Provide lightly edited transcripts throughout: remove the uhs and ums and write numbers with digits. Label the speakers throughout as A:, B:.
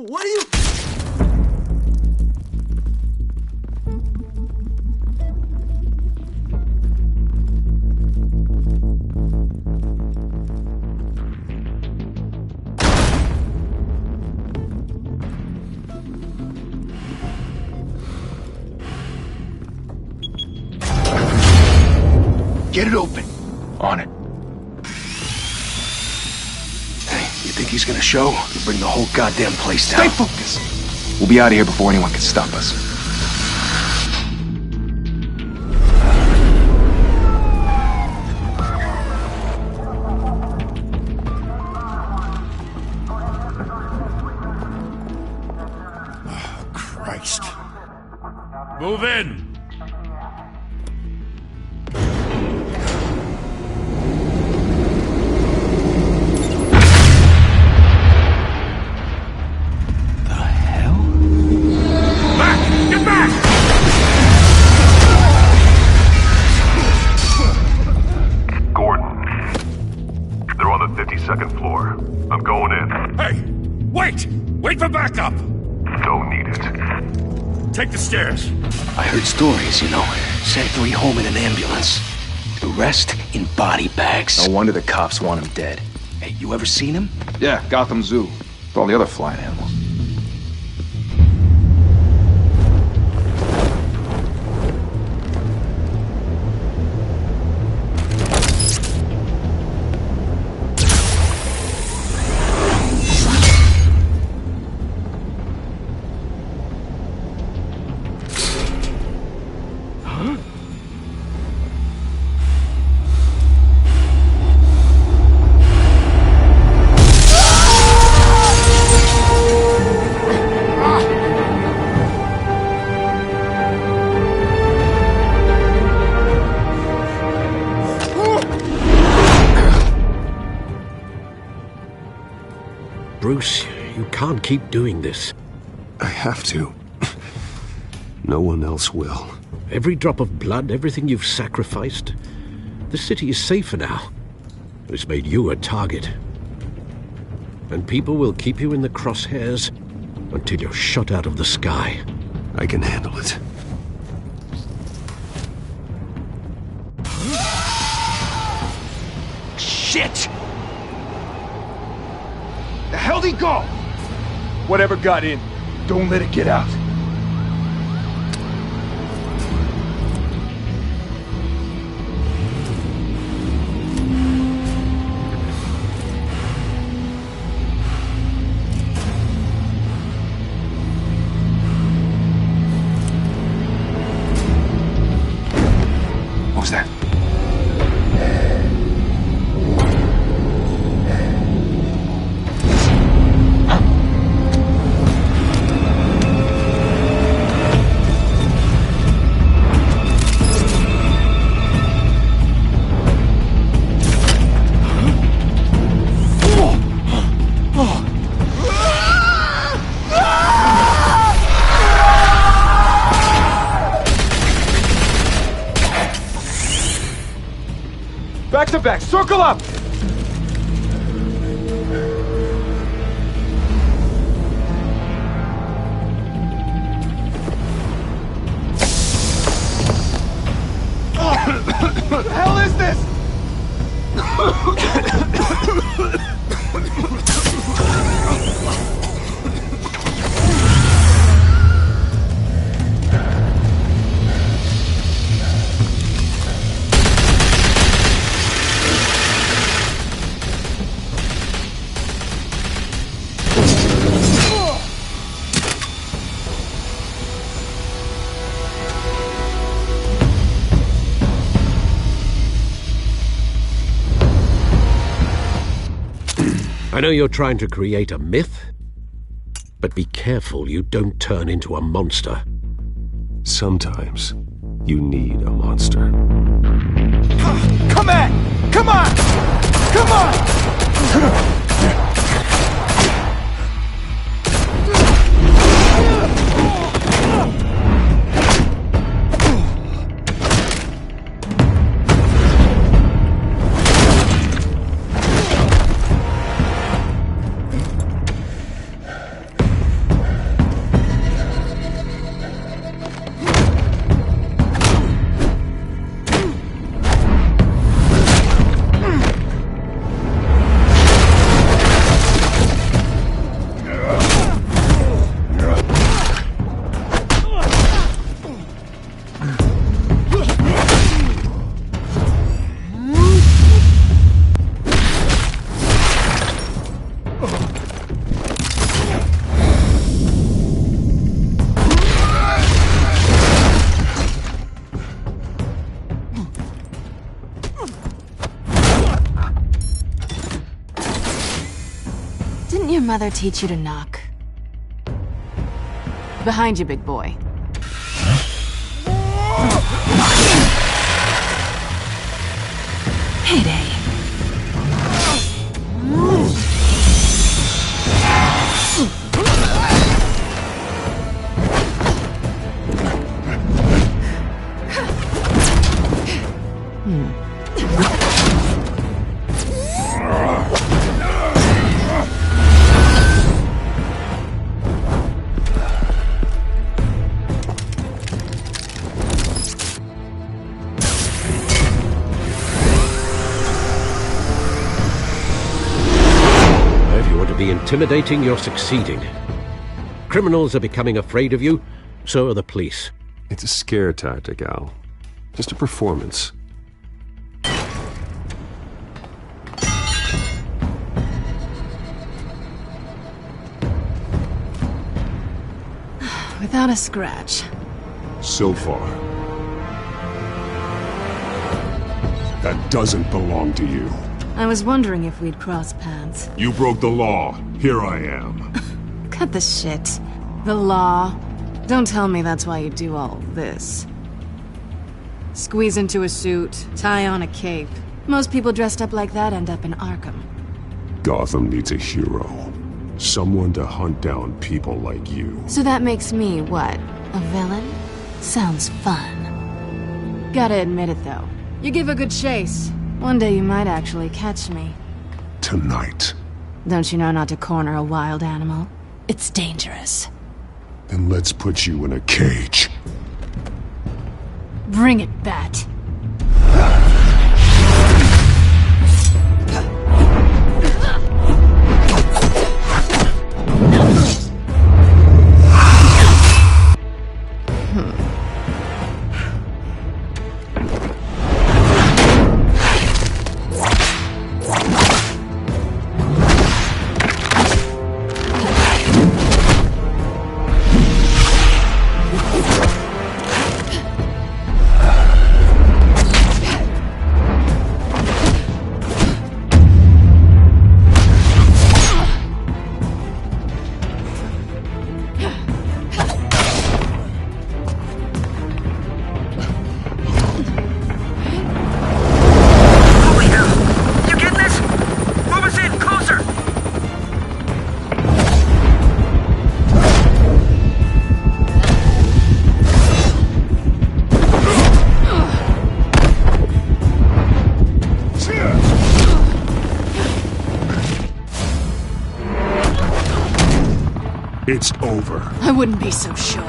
A: What are you...
B: Get it open.
C: On it.
B: Hey, you think he's gonna show? He'll bring the whole goddamn place down.
C: Stay focused. We'll be out of here before anyone can stop us.
B: Oh, Christ.
D: Move in!
E: Second floor. I'm going in.
D: Hey! Wait! Wait for backup!
E: Don't need it.
D: Take the stairs.
B: I heard stories, you know. Sent 3 home in an ambulance. The rest in body bags.
C: No wonder the cops want him dead.
B: Hey, you ever seen him?
C: Yeah, Gotham Zoo. With all the other flying animals.
F: Bruce, you can't keep doing this.
G: I have to. No one else will.
F: Every drop of blood, everything you've sacrificed. The city is safer now. It's made you a target. And people will keep you in the crosshairs until you're shot out of the sky.
G: I can handle it.
B: Shit!
C: The hell'd he go? Whatever got in, don't let it get out. What was that? Back to back, circle up! What the hell is this?
F: I know you're trying to create a myth, but be careful you don't turn into a monster.
G: Sometimes you need a monster.
C: Come on! Come on! Come on!
A: Didn't your mother teach you to knock? Behind you, big boy. Heyday.
F: Intimidating, you're succeeding. Criminals are becoming afraid of you, so are the police.
G: It's a scare tactic, Al. Just a performance.
A: Without a scratch.
H: So far. That doesn't belong to you.
A: I was wondering if we'd cross paths.
H: You broke the law. Here I am.
A: Cut the shit. The law. Don't tell me that's why you do all this. Squeeze into a suit, tie on a cape. Most people dressed up like that end up in Arkham.
H: Gotham needs a hero. Someone to hunt down people like you.
A: So that makes me, what, a villain? Sounds fun. Gotta admit it, though. You give a good chase. One day you might actually catch me.
H: Tonight.
A: Don't you know not to corner a wild animal? It's dangerous.
H: Then let's put you in a cage.
A: Bring it, Bat.
H: It's over.
A: I wouldn't be so sure.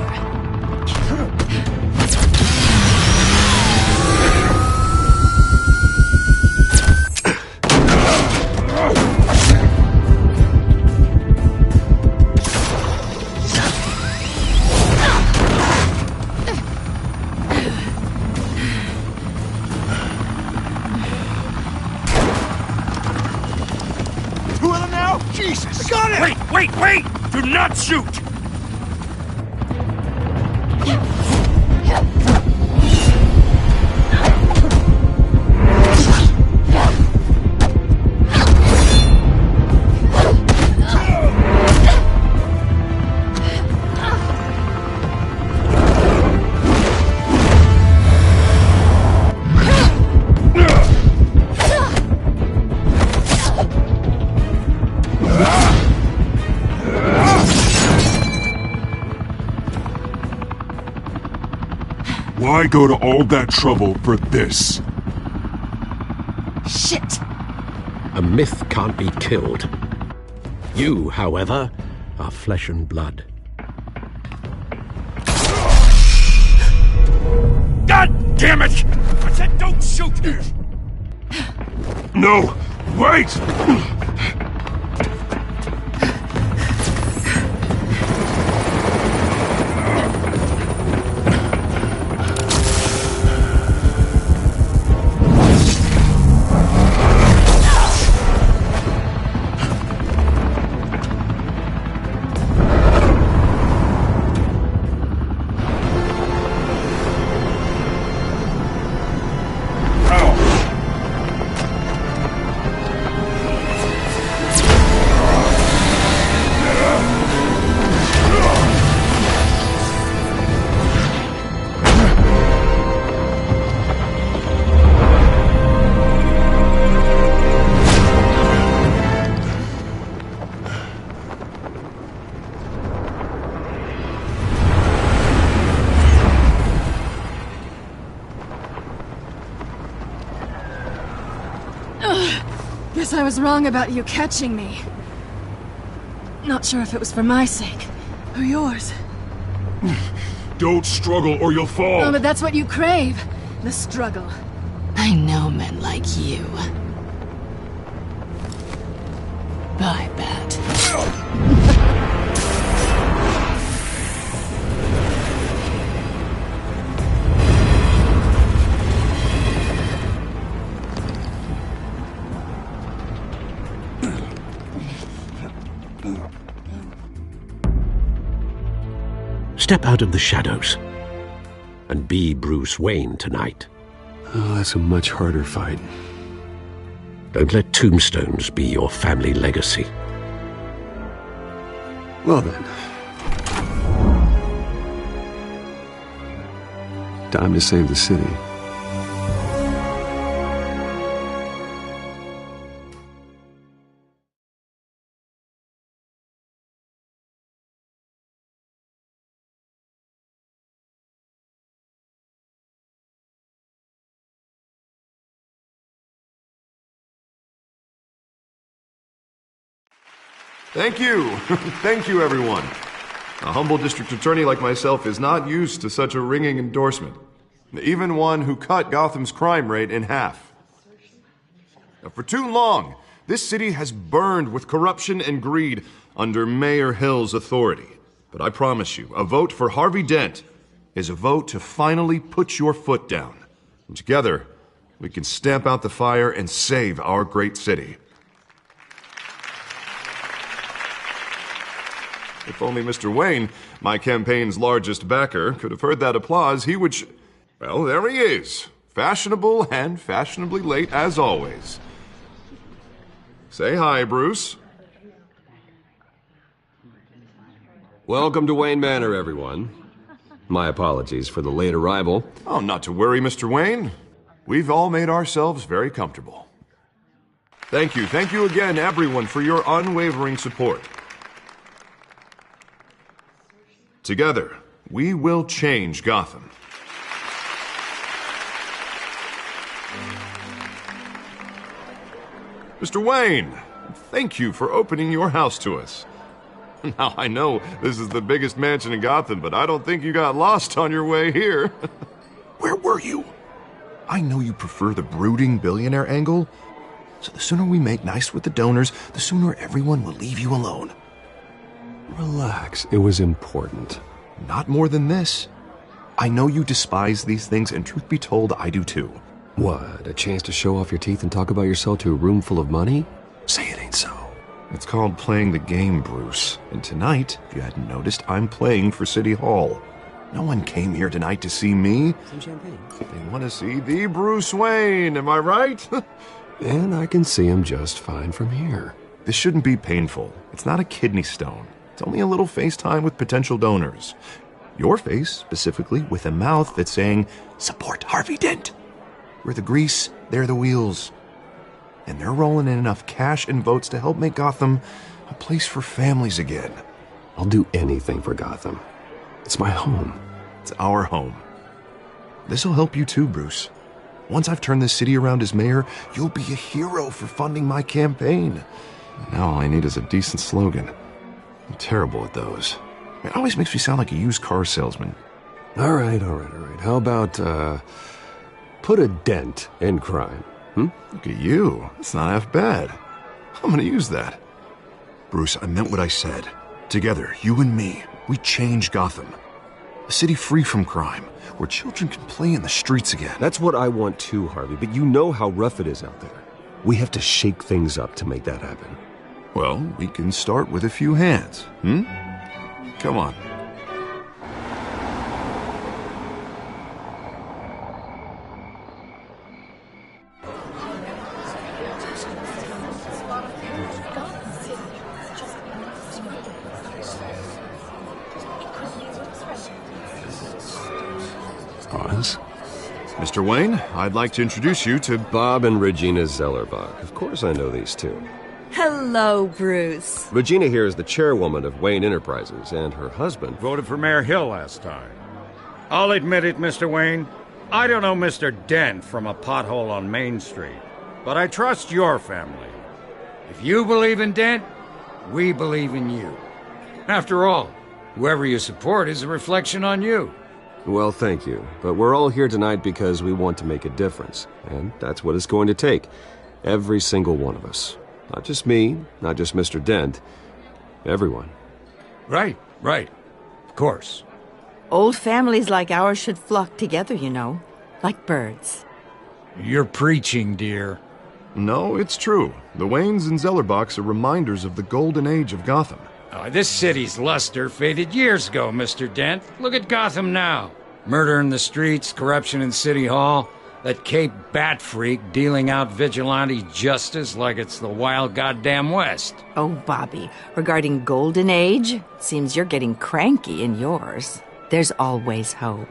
C: Two of them now? Jesus! I got it!
D: Wait! Do not shoot!
H: Why go to all that trouble for this?
A: Shit!
F: A myth can't be killed. You, however, are flesh and blood.
D: God damn it! I said don't shoot!
H: No! Wait!
A: guess I was wrong about you catching me. Not sure if it was for my sake, or yours.
C: Don't struggle or you'll fall.
A: Oh, but that's what you crave. The struggle. I know men like you. Bye, Bat.
F: Step out of the shadows and be Bruce Wayne tonight.
G: Oh, that's a much harder fight.
F: Don't let tombstones be your family legacy.
G: Well then. Time to save the city.
I: Thank you. Thank you, everyone. A humble district attorney like myself is not used to such a ringing endorsement. Even one who cut Gotham's crime rate in half. Now, for too long, this city has burned with corruption and greed under Mayor Hill's authority. But I promise you, a vote for Harvey Dent is a vote to finally put your foot down. And together, we can stamp out the fire and save our great city. If only Mr. Wayne, my campaign's largest backer, could have heard that applause, he would well, there he is. Fashionable and fashionably late as always. Say hi, Bruce.
G: Welcome to Wayne Manor, everyone. My apologies for the late arrival.
I: Oh, not to worry, Mr. Wayne. We've all made ourselves very comfortable. Thank you again, everyone, for your unwavering support. Together, we will change Gotham. Mr. Wayne, thank you for opening your house to us. Now, I know this is the biggest mansion in Gotham, but I don't think you got lost on your way here. Where were you? I know you prefer the brooding billionaire angle, so the sooner we make nice with the donors, the sooner everyone will leave you alone.
G: Relax, it was important.
I: Not more than this. I know you despise these things, and truth be told, I do too.
G: What, a chance to show off your teeth and talk about yourself to a room full of money?
I: Say it ain't so. It's called playing the game, Bruce. And tonight, if you hadn't noticed, I'm playing for City Hall. No one came here tonight to see me.
G: Some champagne.
I: They want to see the Bruce Wayne, am I right?
G: And I can see him just fine from here.
I: This shouldn't be painful. It's not a kidney stone. It's only a little FaceTime with potential donors. Your face, specifically, with a mouth that's saying, support Harvey Dent. We're the grease, they're the wheels. And they're rolling in enough cash and votes to help make Gotham a place for families again.
G: I'll do anything for Gotham. It's my home.
I: It's our home. This'll help you too, Bruce. Once I've turned this city around as mayor, you'll be a hero for funding my campaign. Now all I need is a decent slogan. I'm terrible at those. It always makes me sound like a used car salesman.
G: All right. How about, put a dent in crime?
I: Look at you. That's not half bad. I'm gonna use that. Bruce, I meant what I said. Together, you and me, we change Gotham. A city free from crime, where children can play in the streets again.
G: That's what I want too, Harvey, but you know how rough it is out there. We have to shake things up to make that happen.
I: Well, we can start with a few hands, Come on.
G: Oz?
I: Mr. Wayne, I'd like to introduce you to
G: Bob and Regina Zellerbach. Of course I know these two.
J: Hello, Bruce.
G: Regina here is the chairwoman of Wayne Enterprises, and her husband
D: Voted for Mayor Hill last time. I'll admit it, Mr. Wayne. I don't know Mr. Dent from a pothole on Main Street, but I trust your family. If you believe in Dent, we believe in you. After all, whoever you support is a reflection on you.
G: Well, thank you. But we're all here tonight because we want to make a difference. And that's what it's going to take. Every single one of us. Not just me, not just Mr. Dent. Everyone.
D: Right. Of course.
J: Old families like ours should flock together, you know. Like birds.
D: You're preaching, dear.
I: No, it's true. The Waynes and Zellerbachs are reminders of the golden age of Gotham.
D: This city's luster faded years ago, Mr. Dent. Look at Gotham now. Murder in the streets, corruption in City Hall, that Cape Bat freak dealing out vigilante justice like it's the wild goddamn West.
J: Oh, Bobby, regarding Golden Age, seems you're getting cranky in yours. There's always hope.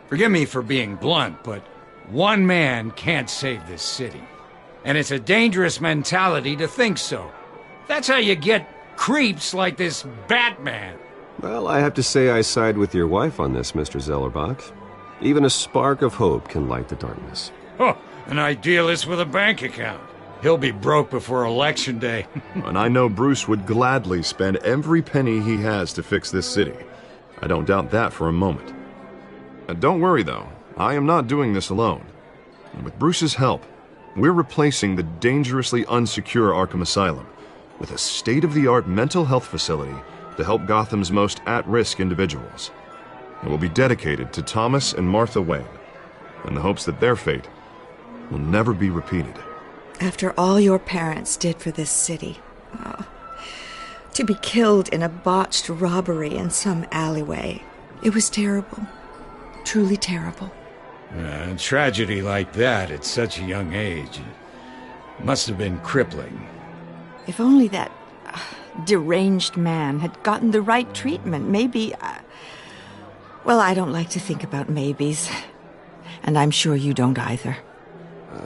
D: Forgive me for being blunt, but one man can't save this city. And it's a dangerous mentality to think so. That's how you get creeps like this Batman.
G: Well, I have to say I side with your wife on this, Mr. Zellerbach. Even a spark of hope can light the darkness.
D: Oh, an idealist with a bank account. He'll be broke before Election Day.
I: And I know Bruce would gladly spend every penny he has to fix this city. I don't doubt that for a moment. Don't worry, though. I am not doing this alone. And with Bruce's help, we're replacing the dangerously unsecure Arkham Asylum with a state-of-the-art mental health facility to help Gotham's most at-risk individuals. It will be dedicated to Thomas and Martha Wayne, in the hopes that their fate will never be repeated.
K: After all your parents did for this city, to be killed in a botched robbery in some alleyway, it was terrible. Truly terrible.
D: A tragedy like that at such a young age must have been crippling.
J: If only that deranged man had gotten the right treatment, maybe... Well, I don't like to think about maybes. And I'm sure you don't either.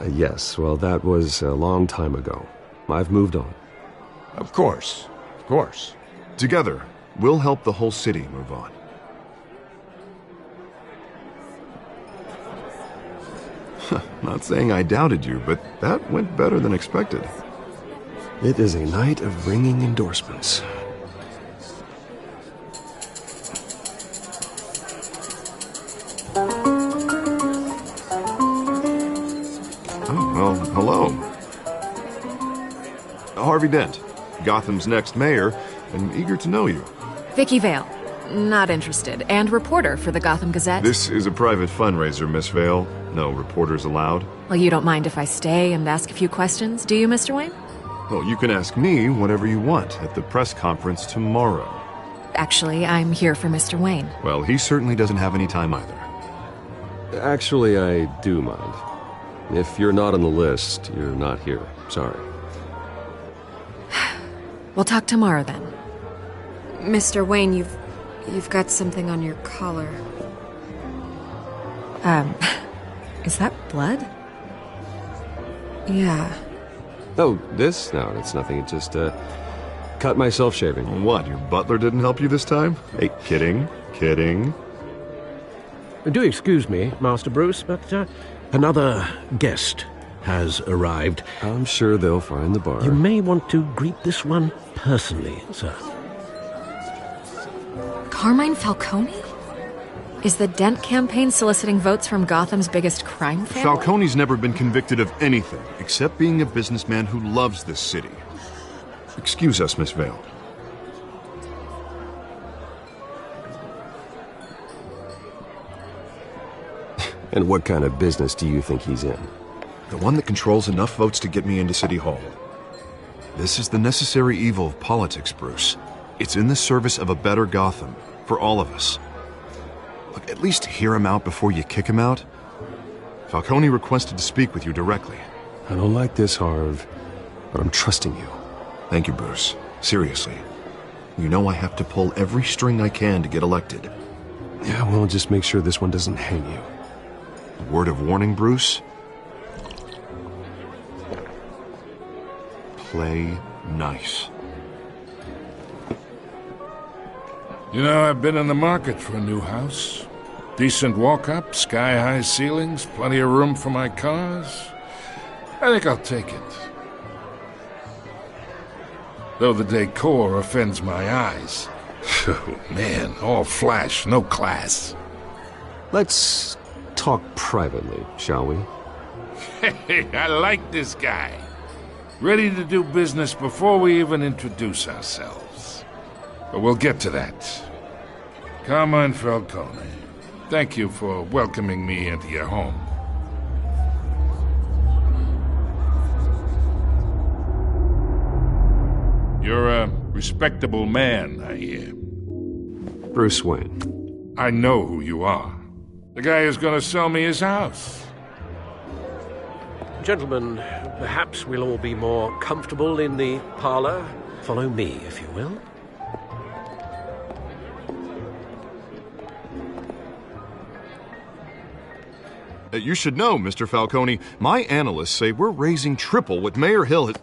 G: Yes, well, that was a long time ago. I've moved on.
D: Of course.
I: Together, we'll help the whole city move on. Not saying I doubted you, but that went better than expected.
G: It is a night of ringing endorsements.
I: Oh, well, hello. Harvey Dent, Gotham's next mayor, and eager to know you.
L: Vicky Vale. Not interested. And reporter for the Gotham Gazette.
I: This is a private fundraiser, Miss Vale. No reporters allowed.
L: Well, you don't mind if I stay and ask a few questions, do you, Mr. Wayne?
I: Well, you can ask me whatever you want at the press conference tomorrow.
L: Actually, I'm here for Mr. Wayne.
I: Well, he certainly doesn't have any time either.
G: Actually, I do mind. If you're not on the list, you're not here. Sorry.
L: We'll talk tomorrow, then.
M: Mr. Wayne, you've got something on your collar.
L: Is that blood?
M: Yeah.
G: Oh, this? No, it's nothing. It just, cut myself shaving.
I: What, your butler didn't help you this time? Hey, kidding.
F: Do excuse me, Master Bruce, but another guest has arrived.
G: I'm sure they'll find the bar.
F: You may want to greet this one personally, sir.
L: Carmine Falcone? Is the Dent campaign soliciting votes from Gotham's biggest crime family?
I: Falcone's never been convicted of anything except being a businessman who loves this city. Excuse us, Miss Vale.
G: And what kind of business do you think he's in?
I: The one that controls enough votes to get me into City Hall. This is the necessary evil of politics, Bruce. It's in the service of a better Gotham, for all of us. Look, at least hear him out before you kick him out. Falcone requested to speak with you directly.
G: I don't like this, Harv, but I'm trusting you.
I: Thank you, Bruce. Seriously. You know I have to pull every string I can to get elected.
G: Yeah, well, just make sure this one doesn't hang you.
I: A word of warning, Bruce? Play nice.
N: You know, I've been in the market for a new house. Decent walk-up, sky-high ceilings, plenty of room for my cars. I think I'll take it. though the decor offends my eyes. Oh, man, all flash, no class.
G: Let's talk privately, shall we?
N: Hey, I like this guy. Ready to do business before we even introduce ourselves. But we'll get to that. Carmine Falcone, thank you for welcoming me into your home. You're a respectable man, I hear.
G: Bruce Wayne.
N: I know who you are. The guy who's gonna sell me his house.
F: Gentlemen, perhaps we'll all be more comfortable in the parlor. Follow me, if you will.
I: You should know, Mr. Falcone, my analysts say we're raising triple what Mayor Hill has...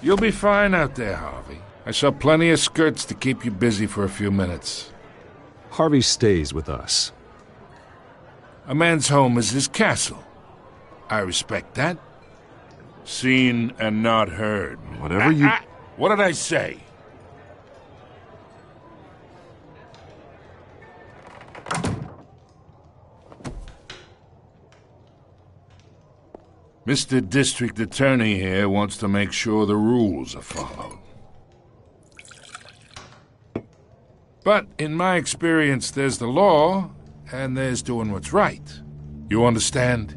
N: You'll be fine out there, Harvey. I saw plenty of skirts to keep you busy for a few minutes.
G: Harvey stays with us.
N: A man's home is his castle. I respect that. Seen and not heard.
I: Whatever you...
N: What did I say? Mr. District Attorney here wants to make sure the rules are followed. But in my experience, there's the law, and there's doing what's right. You understand?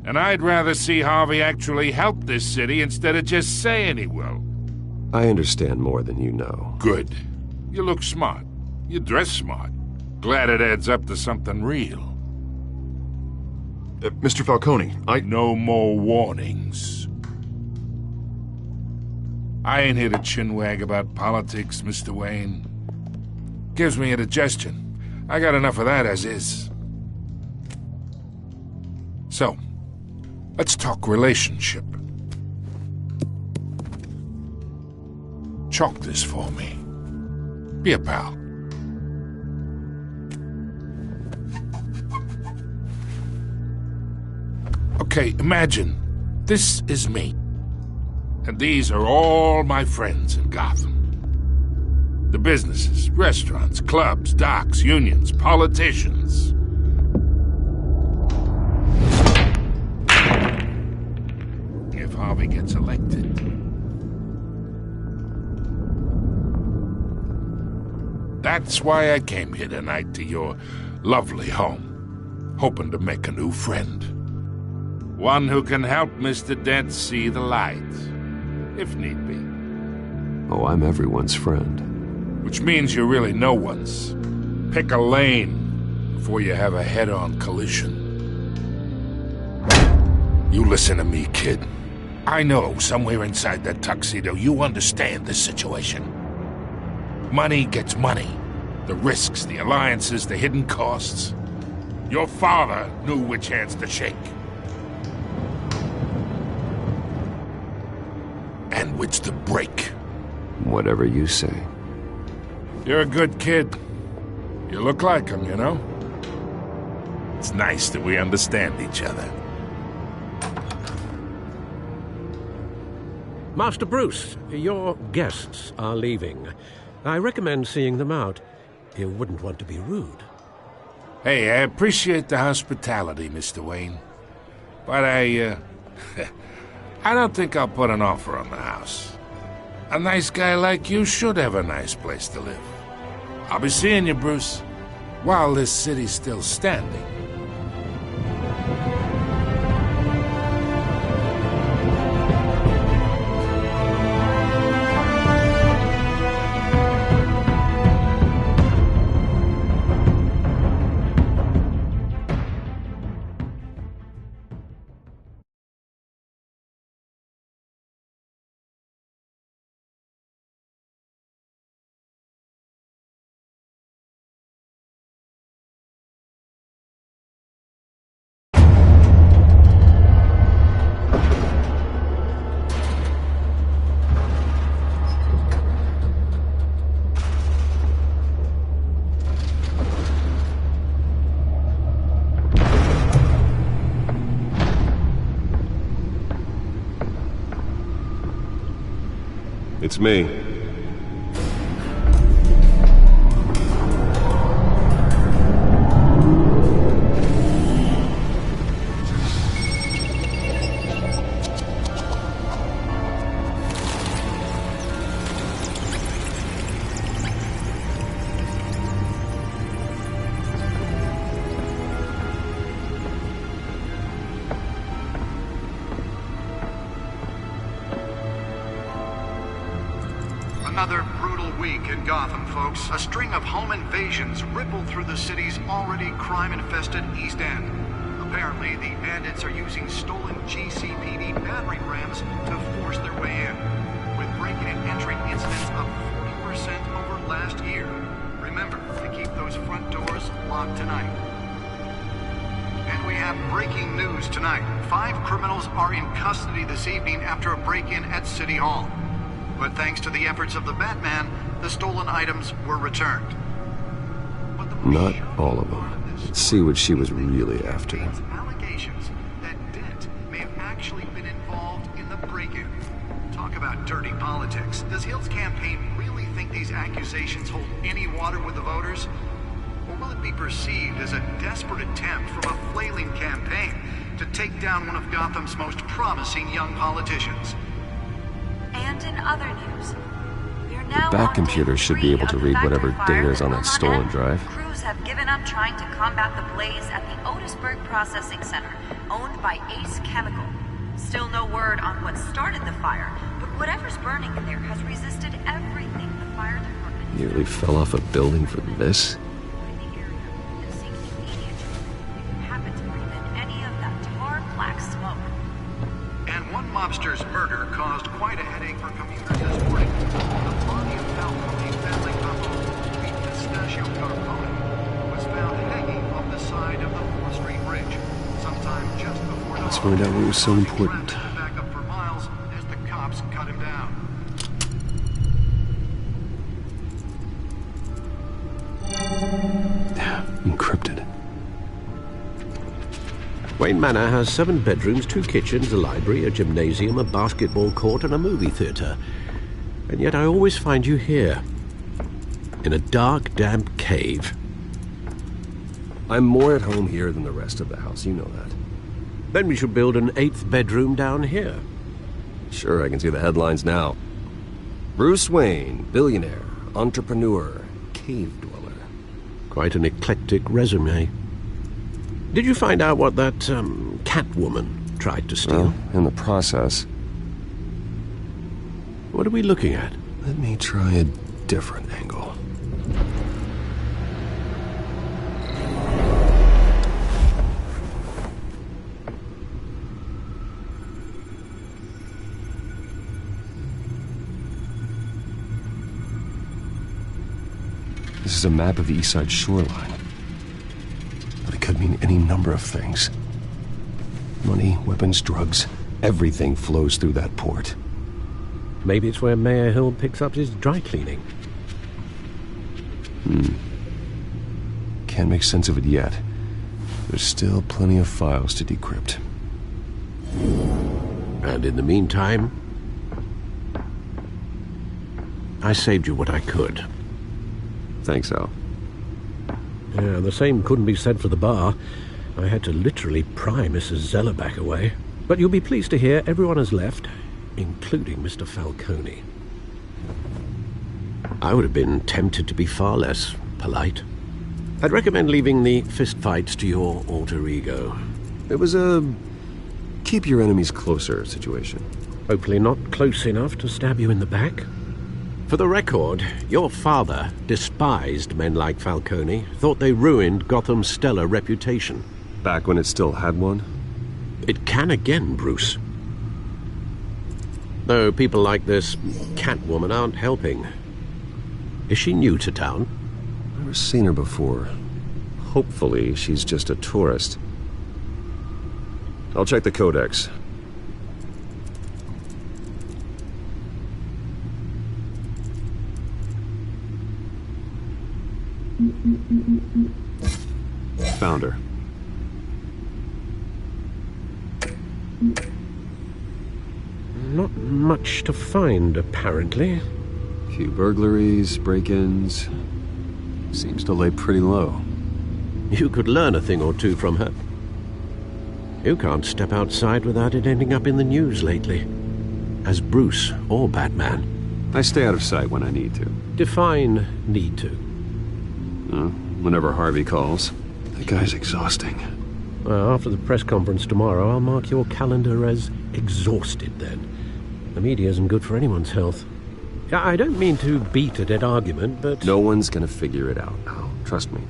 N: And I'd rather see Harvey actually help this city instead of just saying he will.
G: I understand more than you know.
N: Good. You look smart. You dress smart. Glad it adds up to something real.
I: Mr. Falcone,
N: No more warnings. I ain't here to chinwag about politics, Mr. Wayne. Gives me indigestion. I got enough of that as is. So, let's talk relationship. Chalk this for me. Be a pal. Okay, imagine this is me. And these are all my friends in Gotham. The businesses, restaurants, clubs, docks, unions, politicians. If Harvey gets elected. That's why I came here tonight to your lovely home, hoping to make a new friend. One who can help Mr. Dent see the light, if need be.
G: Oh, I'm everyone's friend.
N: Which means you're really no one's. Pick a lane before you have a head-on collision. You listen to me, kid. I know somewhere inside that tuxedo you understand this situation. Money gets money. The risks, the alliances, the hidden costs. Your father knew which hands to shake. And which to break.
G: Whatever you say.
N: You're a good kid. You look like him, you know? It's nice that we understand each other.
F: Master Bruce, your guests are leaving. I recommend seeing them out. You wouldn't want to be rude.
N: Hey, I appreciate the hospitality, Mr. Wayne. But I don't think I'll put an offer on the house. A nice guy like you should have a nice place to live. I'll be seeing you, Bruce, while this city's still standing.
G: It's me.
O: Another brutal week in Gotham, folks. A string of home invasions rippled through the city's already crime-infested East End. Apparently, the bandits are using stolen GCPD battering rams to force their way in, with breaking and entering incidents up 40% over last year. Remember to keep those front doors locked tonight. And we have breaking news tonight. 5 criminals are in custody this evening after a break-in at City Hall. But thanks to the efforts of the Batman, the stolen items were returned.
G: Not all of them. Let's see what she was really after.
O: Allegations that Dent may have actually been involved in the break-in. Talk about dirty politics. Does Hill's campaign really think these accusations hold any water with the voters? Or will it be perceived as a desperate attempt from a flailing campaign to take down one of Gotham's most promising young politicians?
P: And in other news, we are now
G: Bat computer should be able to read whatever data is on that stolen drive.
P: Crews have given up trying to combat the blaze at the Otisburg Processing Center, owned by Ace Chemical. Still no word on what started the fire, but whatever's burning in there has resisted everything the fire department
G: Nearly fell off a building for this.
P: happened to breathe in any of that tar black smoke.
O: And one mobster's murder caused quite a headache for commuters this morning. The body of Falcone family couple, the Pistachio Carpone, was found hanging off the side of the 4th Street Bridge, sometime just before dawn.
G: Let's find out what was so important.
O: Back up for miles as the cops cut him down.
G: Encrypted.
F: Wayne Manor has 7 bedrooms, 2 kitchens, a library, a gymnasium, a basketball court, and a movie theater. And yet I always find you here, in a dark, damp cave.
G: I'm more at home here than the rest of the house, you know that.
F: Then we should build an 8th bedroom down here.
G: Sure, I can see the headlines now. Bruce Wayne, billionaire, entrepreneur, cave dweller.
F: Quite an eclectic resume. Did you find out what that, Catwoman tried to steal?
G: Well, in the process.
F: What are we looking at?
G: Let me try a different angle. This is a map of the East Side shoreline. But it could mean any number of things. Money, weapons, drugs, everything flows through that port.
F: Maybe it's where Mayor Hill picks up his dry cleaning.
G: Can't make sense of it yet. There's still plenty of files to decrypt.
F: And in the meantime, I saved you what I could.
G: Thanks, Al.
F: Yeah, the same couldn't be said for the bar. I had to literally pry Mrs. Zeller back away. But you'll be pleased to hear everyone has left, including Mr. Falcone. I would have been tempted to be far less polite. I'd recommend leaving the fistfights to your alter ego.
G: It was a keep your enemies closer situation.
F: Hopefully not close enough to stab you in the back. For the record, your father despised men like Falcone, thought they ruined Gotham's stellar reputation.
G: Back when it still had one?
F: It can again, Bruce. Though people like this Catwoman aren't helping. Is she new to town?
G: Never seen her before. Hopefully she's just a tourist. I'll check the codex. Found her.
F: not much to find, apparently.
G: Few burglaries, break-ins. Seems to lay pretty low.
F: You could learn a thing or two from her. You can't step outside without it ending up in the news lately. As Bruce or Batman.
G: I stay out of sight when I need to.
F: Define need to.
G: Whenever Harvey calls. That guy's exhausting.
F: Well, after the press conference tomorrow, I'll mark your calendar as exhausted then. The media isn't good for anyone's health. I don't mean to beat a dead argument, but...
G: No one's gonna figure it out now. Trust me.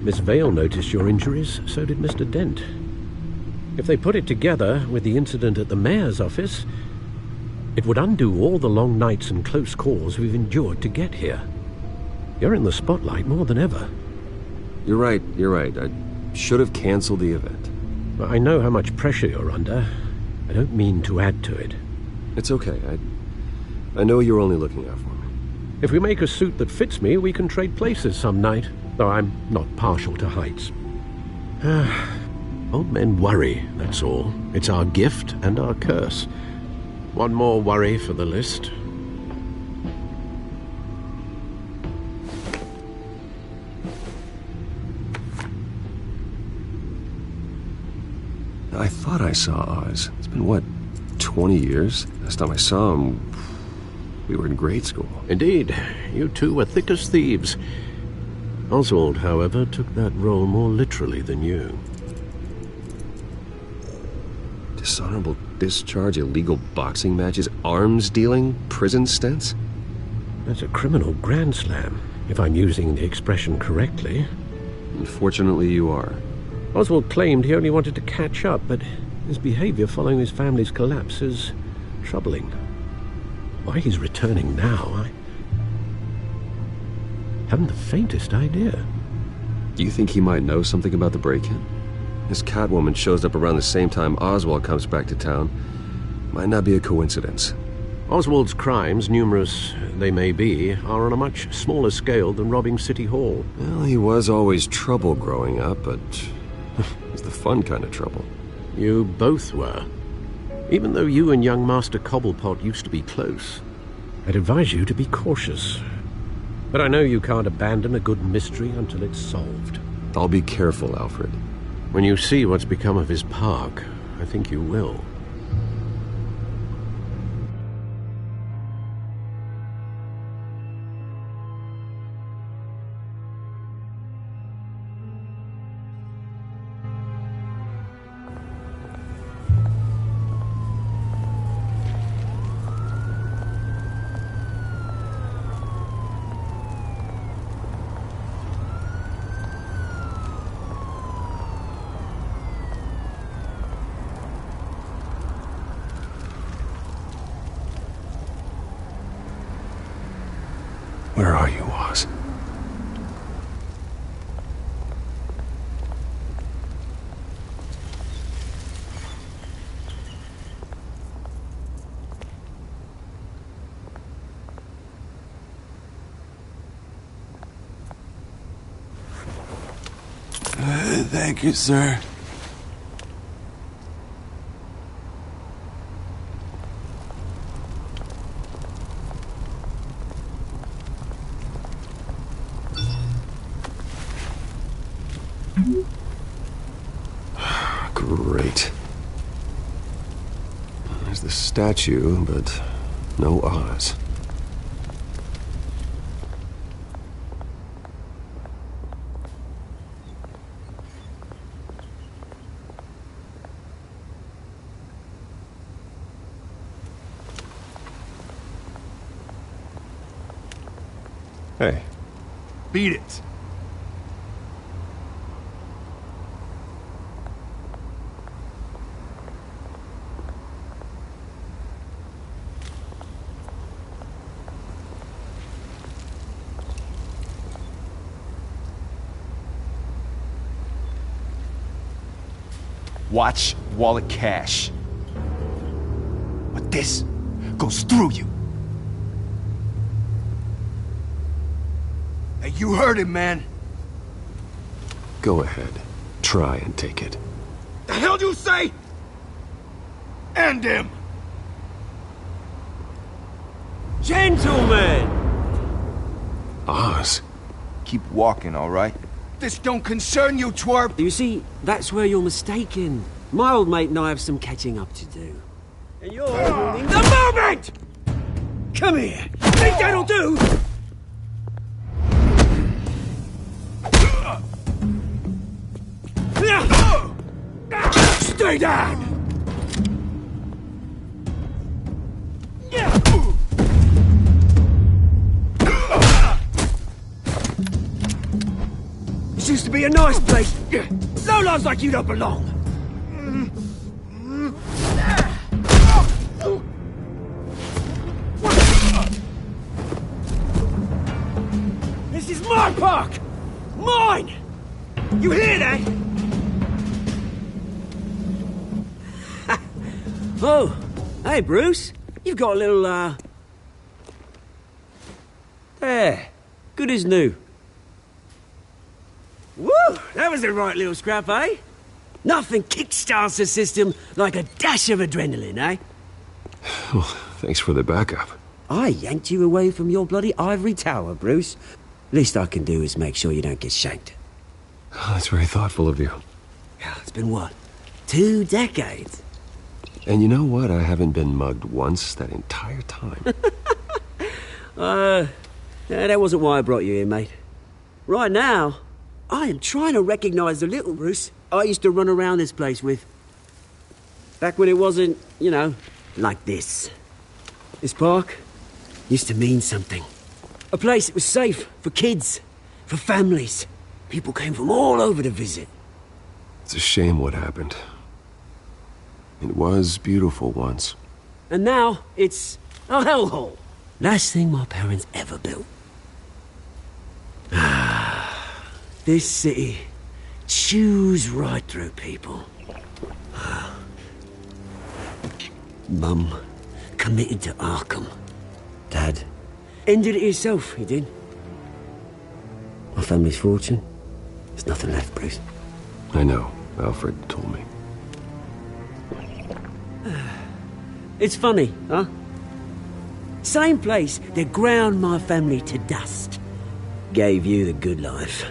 F: Miss Vale noticed your injuries, so did Mr. Dent. If they put it together with the incident at the mayor's office, it would undo all the long nights and close calls we've endured to get here. You're in the spotlight more than ever.
G: You're right. I should have canceled the event.
F: I know how much pressure you're under. I don't mean to add to it.
G: It's okay. I know you're only looking out for me.
F: If we make a suit that fits me, we can trade places some night, though I'm not partial to heights. Old men worry, that's all. It's our gift and our curse. One more worry for the list.
G: I thought I saw Oz. It's been, what, 20 years? Last time I saw him, we were in grade school.
F: Indeed. You two were thick as thieves. Oswald, however, took that role more literally than you.
G: Dishonorable discharge, illegal boxing matches, arms dealing, prison stints?
F: That's a criminal grand slam, if I'm using the expression correctly.
G: Unfortunately, you are.
F: Oswald claimed he only wanted to catch up, but his behavior following his family's collapse is troubling. Why he's returning now, I haven't the faintest idea.
G: Do you think he might know something about the break-in? This Catwoman shows up around the same time Oswald comes back to town. Might not be a coincidence.
F: Oswald's crimes, numerous they may be, are on a much smaller scale than robbing City Hall.
G: Well, he was always trouble growing up, but it's the fun kind of trouble.
F: You both were. Even though you and young Master Cobblepot used to be close, I'd advise you to be cautious. But I know you can't abandon a good mystery until it's solved.
G: I'll be careful, Alfred.
F: When you see what's become of his park, I think you will.
G: Where are you, Oz?
C: Thank you, sir.
G: Great. There's the statue, but no Oz. Hey.
C: Beat it. Watch wallet cash. But this goes through you. Hey, you heard him, man.
G: Go ahead. Try and take it.
C: The hell do you say? End him!
Q: Gentlemen!
H: Oz.
C: Keep walking, all right? This don't concern you, twerp!
Q: You see, that's where you're mistaken. My old mate and I have some catching up to do. And you're ruining the moment! Come here! Think that'll do? Stay down! This used to be a nice place. Lowlifes like you don't belong. This is my park! Mine! You hear that? Oh, hey, Bruce. You've got a little, There. Good as new. Woo! That was the right little scrap, eh? Nothing kickstarts the system like a dash of adrenaline, eh?
G: Well, thanks for the backup.
Q: I yanked you away from your bloody ivory tower, Bruce. Least I can do is make sure you don't get shanked.
G: Oh, that's very thoughtful of you.
Q: Yeah, it's been what? 2 decades?
G: And you know what? I haven't been mugged once that entire time.
Q: That wasn't why I brought you here, mate. Right now, I am trying to recognize the little Bruce I used to run around this place with. Back when it wasn't, you know, like this. This park used to mean something. A place that was safe for kids, for families. People came from all over to visit.
G: It's a shame what happened. It was beautiful once.
Q: And now, it's a hellhole. Last thing my parents ever built. This city chews right through people. Mum committed to Arkham. Dad ended it himself, he did. My family's fortune, there's nothing left, Bruce.
G: I know. Alfred told me.
Q: It's funny, huh? Same place that ground my family to dust. Gave you the good life.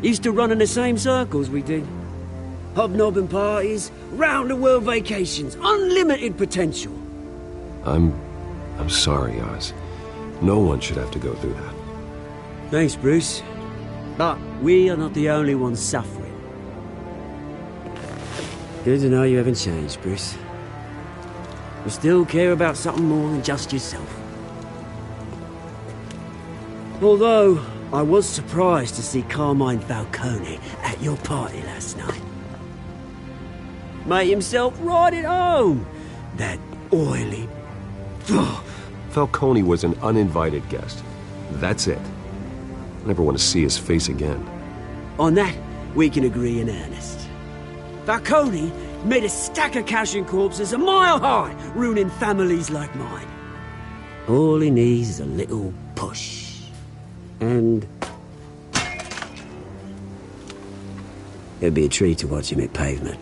Q: Used to run in the same circles we did. Hobnobbing parties, round-the-world vacations, unlimited potential.
G: I'm sorry, Oz. No one should have to go through that.
Q: Thanks, Bruce. But we are not the only ones suffering. Good to know you haven't changed, Bruce. You still care about something more than just yourself. Although, I was surprised to see Carmine Falcone at your party last night. Made himself right at home. That oily...
G: Falcone was an uninvited guest. That's it. I never want to see his face again.
Q: On that, we can agree in earnest. Falcone made a stack of cash and corpses a mile high, ruining families like mine. All he needs is a little push. And... it'd be a treat to watch him hit pavement.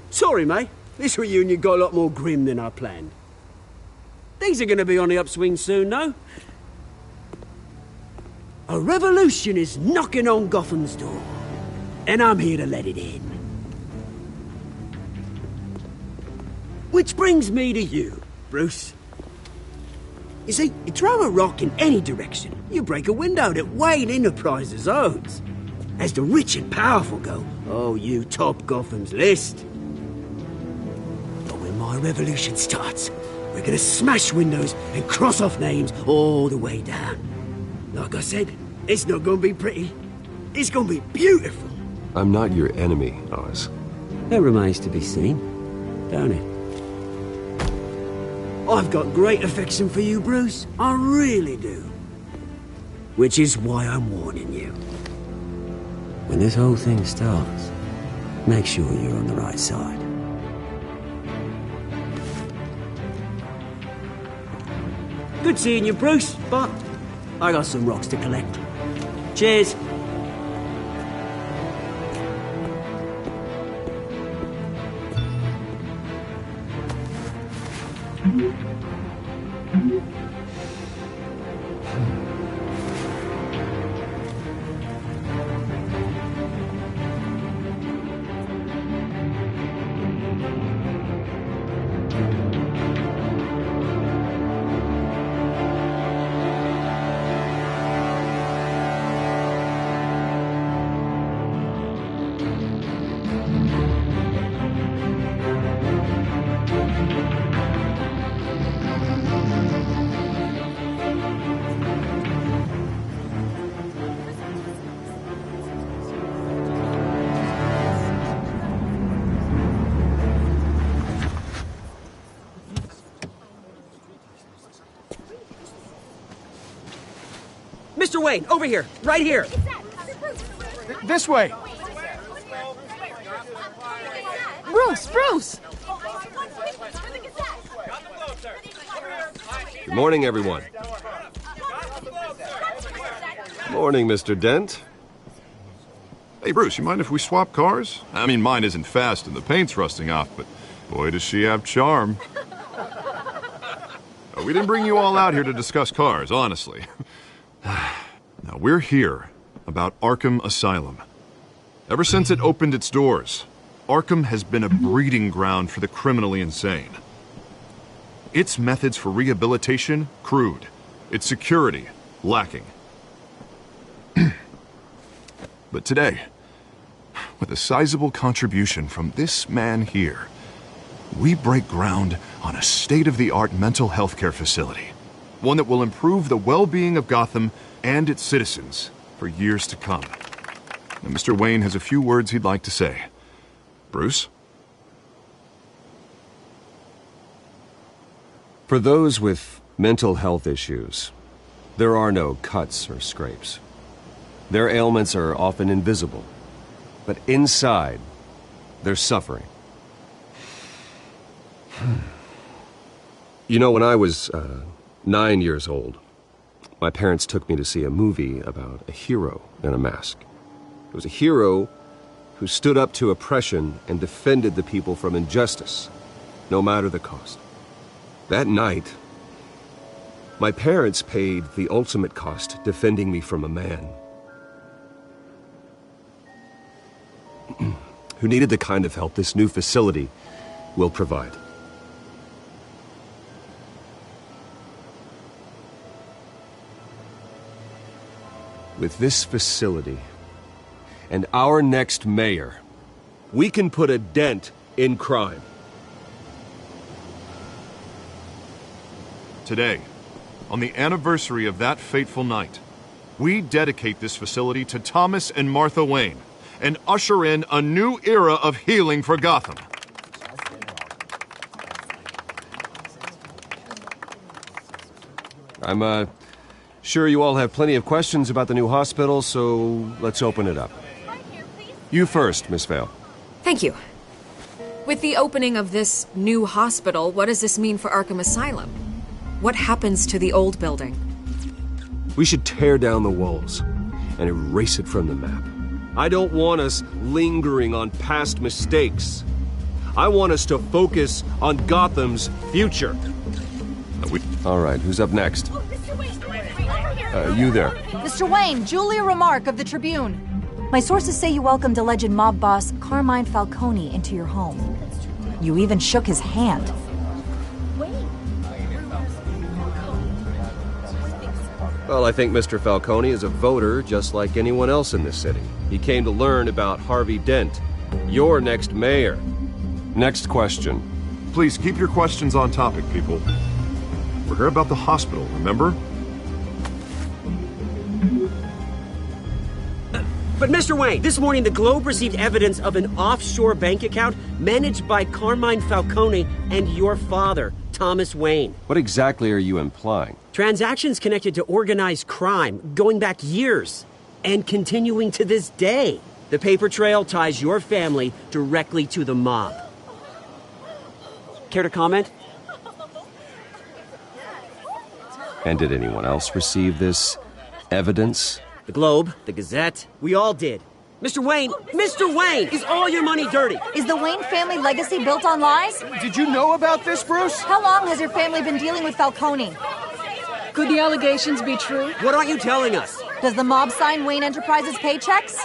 Q: Sorry, mate. This reunion got a lot more grim than I planned. Things are gonna be on the upswing soon, no? A revolution is knocking on Gotham's door. And I'm here to let it in. Which brings me to you, Bruce. You see, you throw a rock in any direction, you break a window that Wayne Enterprises owns. As the rich and powerful go, oh, you top Gotham's list. But when my revolution starts, we're gonna smash windows and cross off names all the way down. Like I said, it's not gonna be pretty. It's gonna be beautiful.
G: I'm not your enemy, Oz.
Q: That remains to be seen, don't it? I've got great affection for you, Bruce. I really do. Which is why I'm warning you. When this whole thing starts, make sure you're on the right side. Good seeing you, Bruce, but I got some rocks to collect. Cheers. Mr. Wayne, over here, right here.
C: This way.
A: Bruce!
G: Good morning, everyone. Morning, Mr. Dent.
I: Hey, Bruce, you mind if we swap cars? I mean, mine isn't fast and the paint's rusting off, but boy, does she have charm. We didn't bring you all out here to discuss cars, honestly. Now, we're here about Arkham Asylum. Ever since it opened its doors, Arkham has been a breeding ground for the criminally insane. Its methods for rehabilitation, crude. Its security, lacking. But today, with a sizable contribution from this man here, we break ground on a state-of-the-art mental health care facility. One that will improve the well-being of Gotham and its citizens for years to come. And Mr. Wayne has a few words he'd like to say. Bruce?
G: For those with mental health issues, there are no cuts or scrapes. Their ailments are often invisible, but inside, they're suffering. You know, when I was 9 years old, my parents took me to see a movie about a hero in a mask. It was a hero who stood up to oppression and defended the people from injustice, no matter the cost. That night, my parents paid the ultimate cost defending me from a man who needed the kind of help this new facility will provide. With this facility and our next mayor, we can put a dent in crime.
I: Today, on the anniversary of that fateful night, we dedicate this facility to Thomas and Martha Wayne and usher in a new era of healing for Gotham.
G: I'm sure you all have plenty of questions about the new hospital, so let's open it up. You first, Miss Vale.
L: Thank you. With the opening of this new hospital, what does this mean for Arkham Asylum? What happens to the old building?
G: We should tear down the walls and erase it from the map. I don't want us lingering on past mistakes. I want us to focus on Gotham's future. All right, who's up next? You there.
R: Mr. Wayne, Julia Remark of the Tribune. My sources say you welcomed alleged mob boss Carmine Falcone into your home. You even shook his hand.
G: Well, I think Mr. Falcone is a voter just like anyone else in this city. He came to learn about Harvey Dent, your next mayor. Next question.
I: Please keep your questions on topic, people. We're here about the hospital, remember?
Q: But Mr. Wayne, this morning the Globe received evidence of an offshore bank account managed by Carmine Falcone and your father, Thomas Wayne.
G: What exactly are you implying?
Q: Transactions connected to organized crime going back years and continuing to this day. The paper trail ties your family directly to the mob. Care to comment?
G: And did anyone else receive this evidence?
Q: The Globe, the Gazette, we all did. Mr. Wayne! Mr. Wayne! Is all your money dirty?
R: Is the Wayne family legacy built on lies?
C: Did you know about this, Bruce?
R: How long has your family been dealing with Falcone?
A: Could the allegations be true?
Q: What aren't you telling us?
R: Does the mob sign Wayne Enterprises paychecks?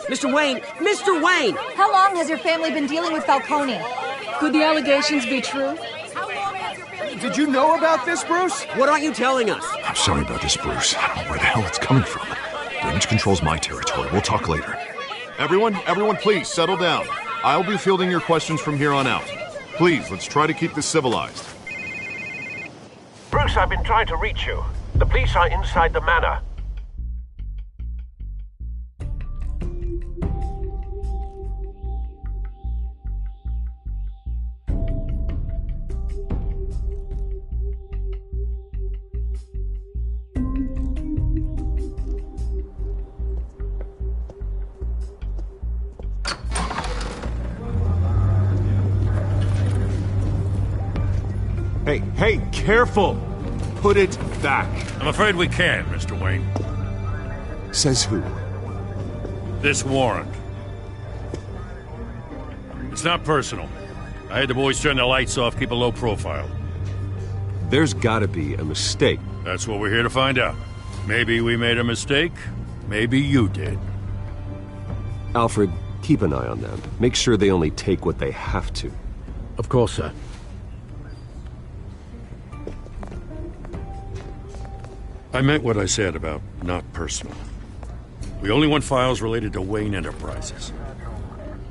Q: Mr. Wayne! Mr. Wayne!
R: How long has your family been dealing with Falcone?
A: Could the allegations be true?
C: Did you know about this, Bruce?
Q: What aren't you telling us?
I: I'm sorry about this, Bruce. I don't know where the hell it's coming from. Damage control's my territory. We'll talk later. Everyone, please, settle down. I'll be fielding your questions from here on out. Please, let's try to keep this civilized.
F: Bruce, I've been trying to reach you. The police are inside the manor.
C: Hey, careful! Put it back.
N: I'm afraid we can't, Mr. Wayne.
I: Says who?
N: This warrant. It's not personal. I had the boys turn the lights off, keep a low profile.
G: There's gotta be a mistake.
N: That's what we're here to find out. Maybe we made a mistake. Maybe you did.
G: Alfred, keep an eye on them. Make sure they only take what they have to.
F: Of course, sir.
N: I meant what I said about not personal. We only want files related to Wayne Enterprises.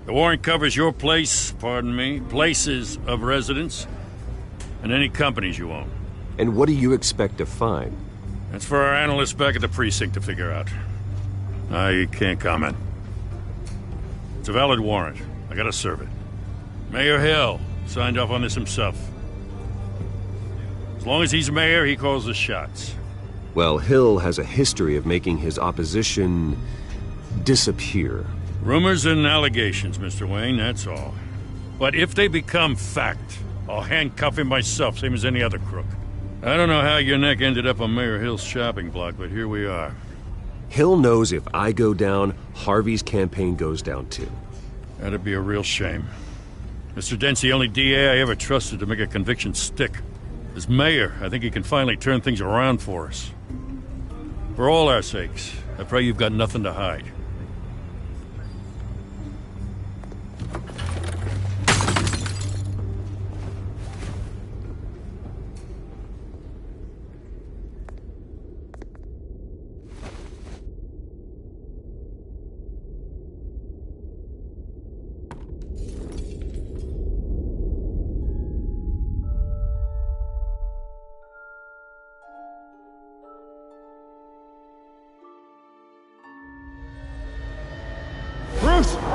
N: The warrant covers your place, pardon me, places of residence, and any companies you own.
G: And what do you expect to find?
N: That's for our analysts back at the precinct to figure out. I can't comment. It's a valid warrant. I gotta serve it. Mayor Hill signed off on this himself. As long as he's mayor, he calls the shots.
G: Well, Hill has a history of making his opposition disappear.
N: Rumors and allegations, Mr. Wayne, that's all. But if they become fact, I'll handcuff him myself, same as any other crook. I don't know how your neck ended up on Mayor Hill's shopping block, but here we are.
G: Hill knows if I go down, Harvey's campaign goes down too.
N: That'd be a real shame. Mr. Dent's the only DA I ever trusted to make a conviction stick. As mayor, I think he can finally turn things around for us. For all our sakes, I pray you've got nothing to hide.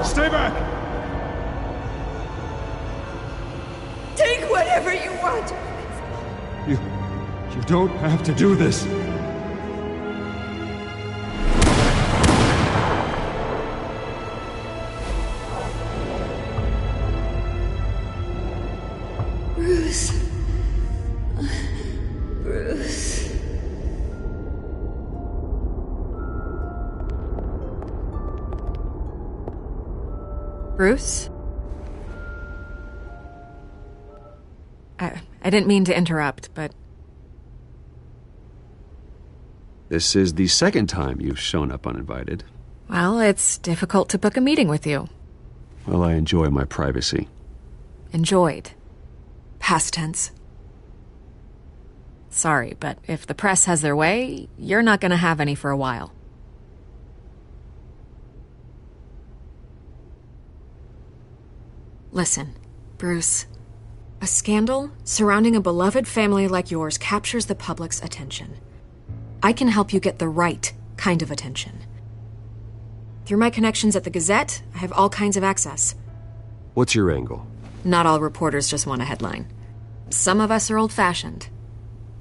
C: Stay back!
K: Take whatever you want.
C: You don't have to do this.
K: Bruce. Bruce.
L: Bruce? I didn't mean to interrupt, but...
G: This is the second time you've shown up uninvited.
L: Well, it's difficult to book a meeting with you.
G: Well, I enjoy my privacy.
L: Enjoyed. Past tense. Sorry, but if the press has their way, you're not gonna have any for a while. Listen, Bruce. A scandal surrounding a beloved family like yours captures the public's attention. I can help you get the right kind of attention. Through my connections at the Gazette, I have all kinds of access.
G: What's your angle?
L: Not all reporters just want a headline. Some of us are old-fashioned.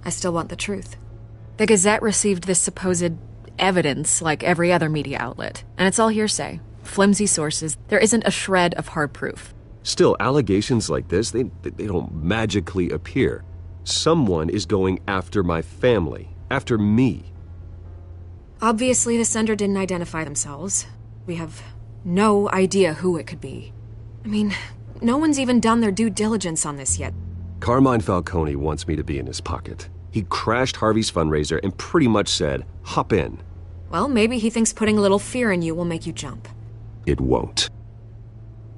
L: I still want the truth. The Gazette received this supposed evidence like every other media outlet, and it's all hearsay. Flimsy sources. There isn't a shred of hard proof.
G: Still, allegations like this, they don't magically appear. Someone is going after my family, after me.
L: Obviously, the sender didn't identify themselves. We have no idea who it could be. I mean, no one's even done their due diligence on this yet.
G: Carmine Falcone wants me to be in his pocket. He crashed Harvey's fundraiser and pretty much said, hop in.
L: Well, maybe he thinks putting a little fear in you will make you jump.
G: It won't.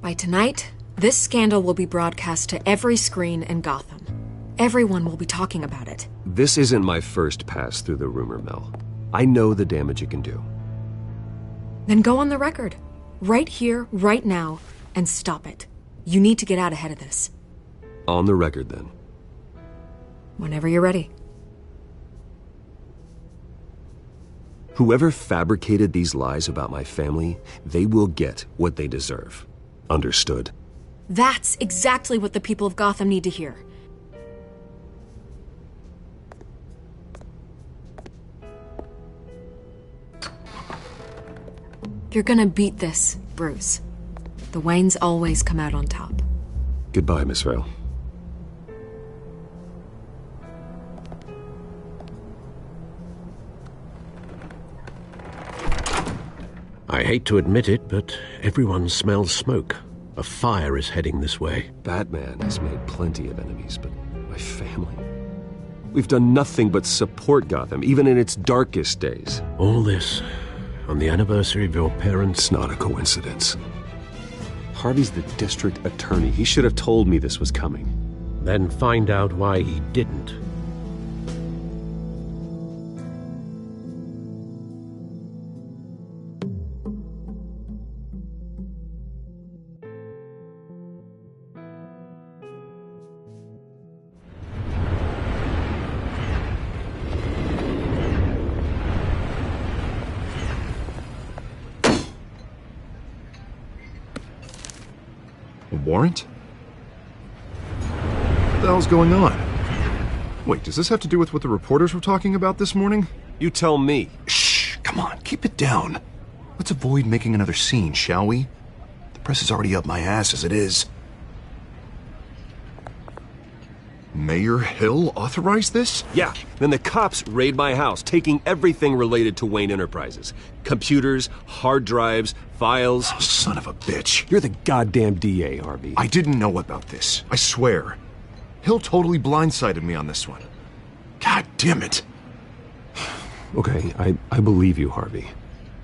L: By tonight, this scandal will be broadcast to every screen in Gotham. Everyone will be talking about it.
G: This isn't my first pass through the rumor mill. I know the damage it can do.
L: Then go on the record. Right here, right now, and stop it. You need to get out ahead of this.
G: On the record, then.
L: Whenever you're ready.
G: Whoever fabricated these lies about my family, they will get what they deserve. Understood?
L: That's exactly what the people of Gotham need to hear. You're gonna beat this, Bruce. The Waynes always come out on top.
G: Goodbye, Miss Vale.
F: I hate to admit it, but everyone smells smoke. A fire is heading this way.
G: Batman has made plenty of enemies, but my family? We've done nothing but support Gotham, even in its darkest days.
F: All this on the anniversary of your parents'...
G: It's not a coincidence. Harvey's the district attorney. He should have told me this was coming.
F: Then find out why he didn't.
I: Warrant? What the hell's going on? Wait, does this have to do with what the reporters were talking about this morning?
G: You tell me.
I: Shh, come on, keep it down. Let's avoid making another scene, shall we? The press is already up my ass as it is. Mayor Hill authorized this?
G: Yeah, then the cops raid my house, taking everything related to Wayne Enterprises. Computers, hard drives, files.
I: Oh, son of a bitch.
G: You're the goddamn DA, Harvey.
I: I didn't know about this. I swear. Hill totally blindsided me on this one. God damn it.
G: Okay, I believe you, Harvey.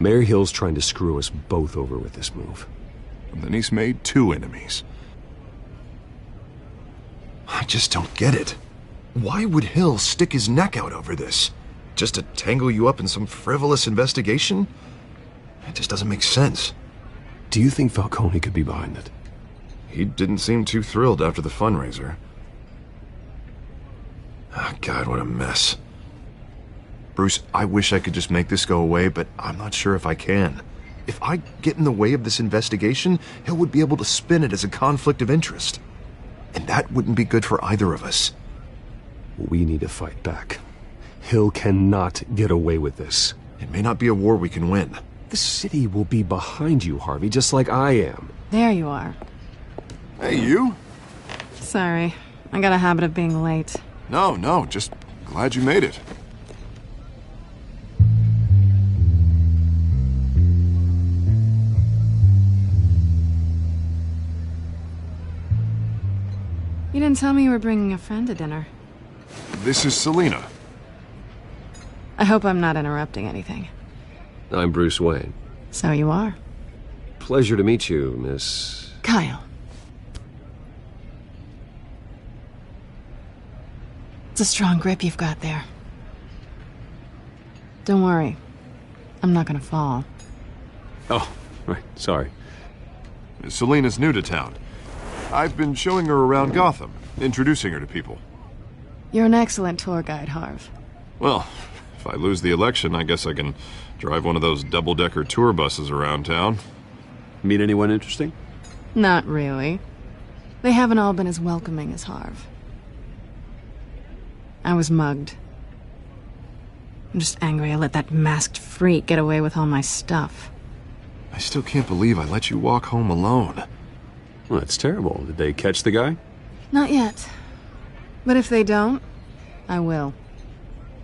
G: Mayor Hill's trying to screw us both over with this move.
I: And then he's made 2 enemies. I just don't get it. Why would Hill stick his neck out over this? Just to tangle you up in some frivolous investigation? It just doesn't make sense.
G: Do you think Falcone could be behind it?
I: He didn't seem too thrilled after the fundraiser. Oh, God, what a mess. Bruce, I wish I could just make this go away, but I'm not sure if I can. If I get in the way of this investigation, Hill would be able to spin it as a conflict of interest. And that wouldn't be good for either of us.
G: We need to fight back. Hill cannot get away with this.
I: It may not be a war we can win.
G: The city will be behind you, Harvey, just like I am.
A: There you are.
I: Hey, you?
A: Sorry. I got a habit of being late.
I: No, just glad you made it.
A: You didn't tell me you were bringing a friend to dinner.
I: This is Selina.
A: I hope I'm not interrupting anything.
G: I'm Bruce Wayne.
A: So you are.
G: Pleasure to meet you, Miss...
A: Kyle. It's a strong grip you've got there. Don't worry. I'm not gonna fall.
G: Oh, right. Sorry.
I: Selina's new to town. I've been showing her around Gotham, introducing her to people.
A: You're an excellent tour guide, Harv.
I: Well, if I lose the election, I guess I can drive one of those double-decker tour buses around town.
G: Meet anyone interesting?
A: Not really. They haven't all been as welcoming as Harv. I was mugged. I'm just angry I let that masked freak get away with all my stuff.
I: I still can't believe I let you walk home alone.
G: Well, that's terrible. Did they catch the guy?
A: Not yet. But if they don't, I will.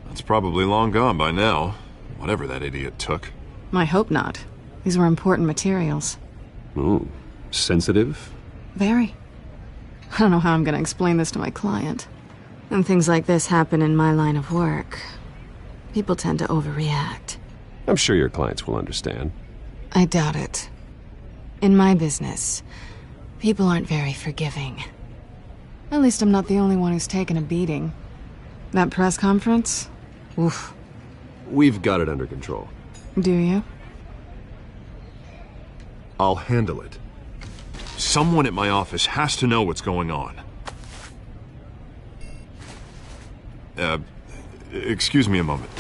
I: That's probably long gone by now. whatever that idiot took.
A: I hope not. These were important materials.
G: Ooh, sensitive?
A: Very. I don't know how I'm gonna explain this to my client. When things like this happen in my line of work, people tend to overreact.
G: I'm sure your clients will understand.
A: I doubt it. In my business, people aren't very forgiving. At least I'm not the only one who's taken a beating. That press conference? Oof.
G: We've got it under control.
A: Do you?
I: I'll handle it. Someone at my office has to know what's going on. Excuse me a moment.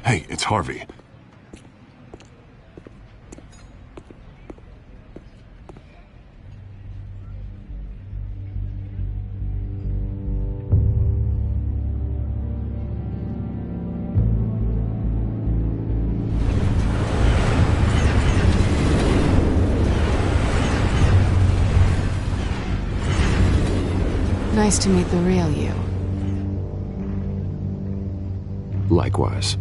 I: Hey, it's Harvey.
A: Nice to meet the real you.
G: Likewise.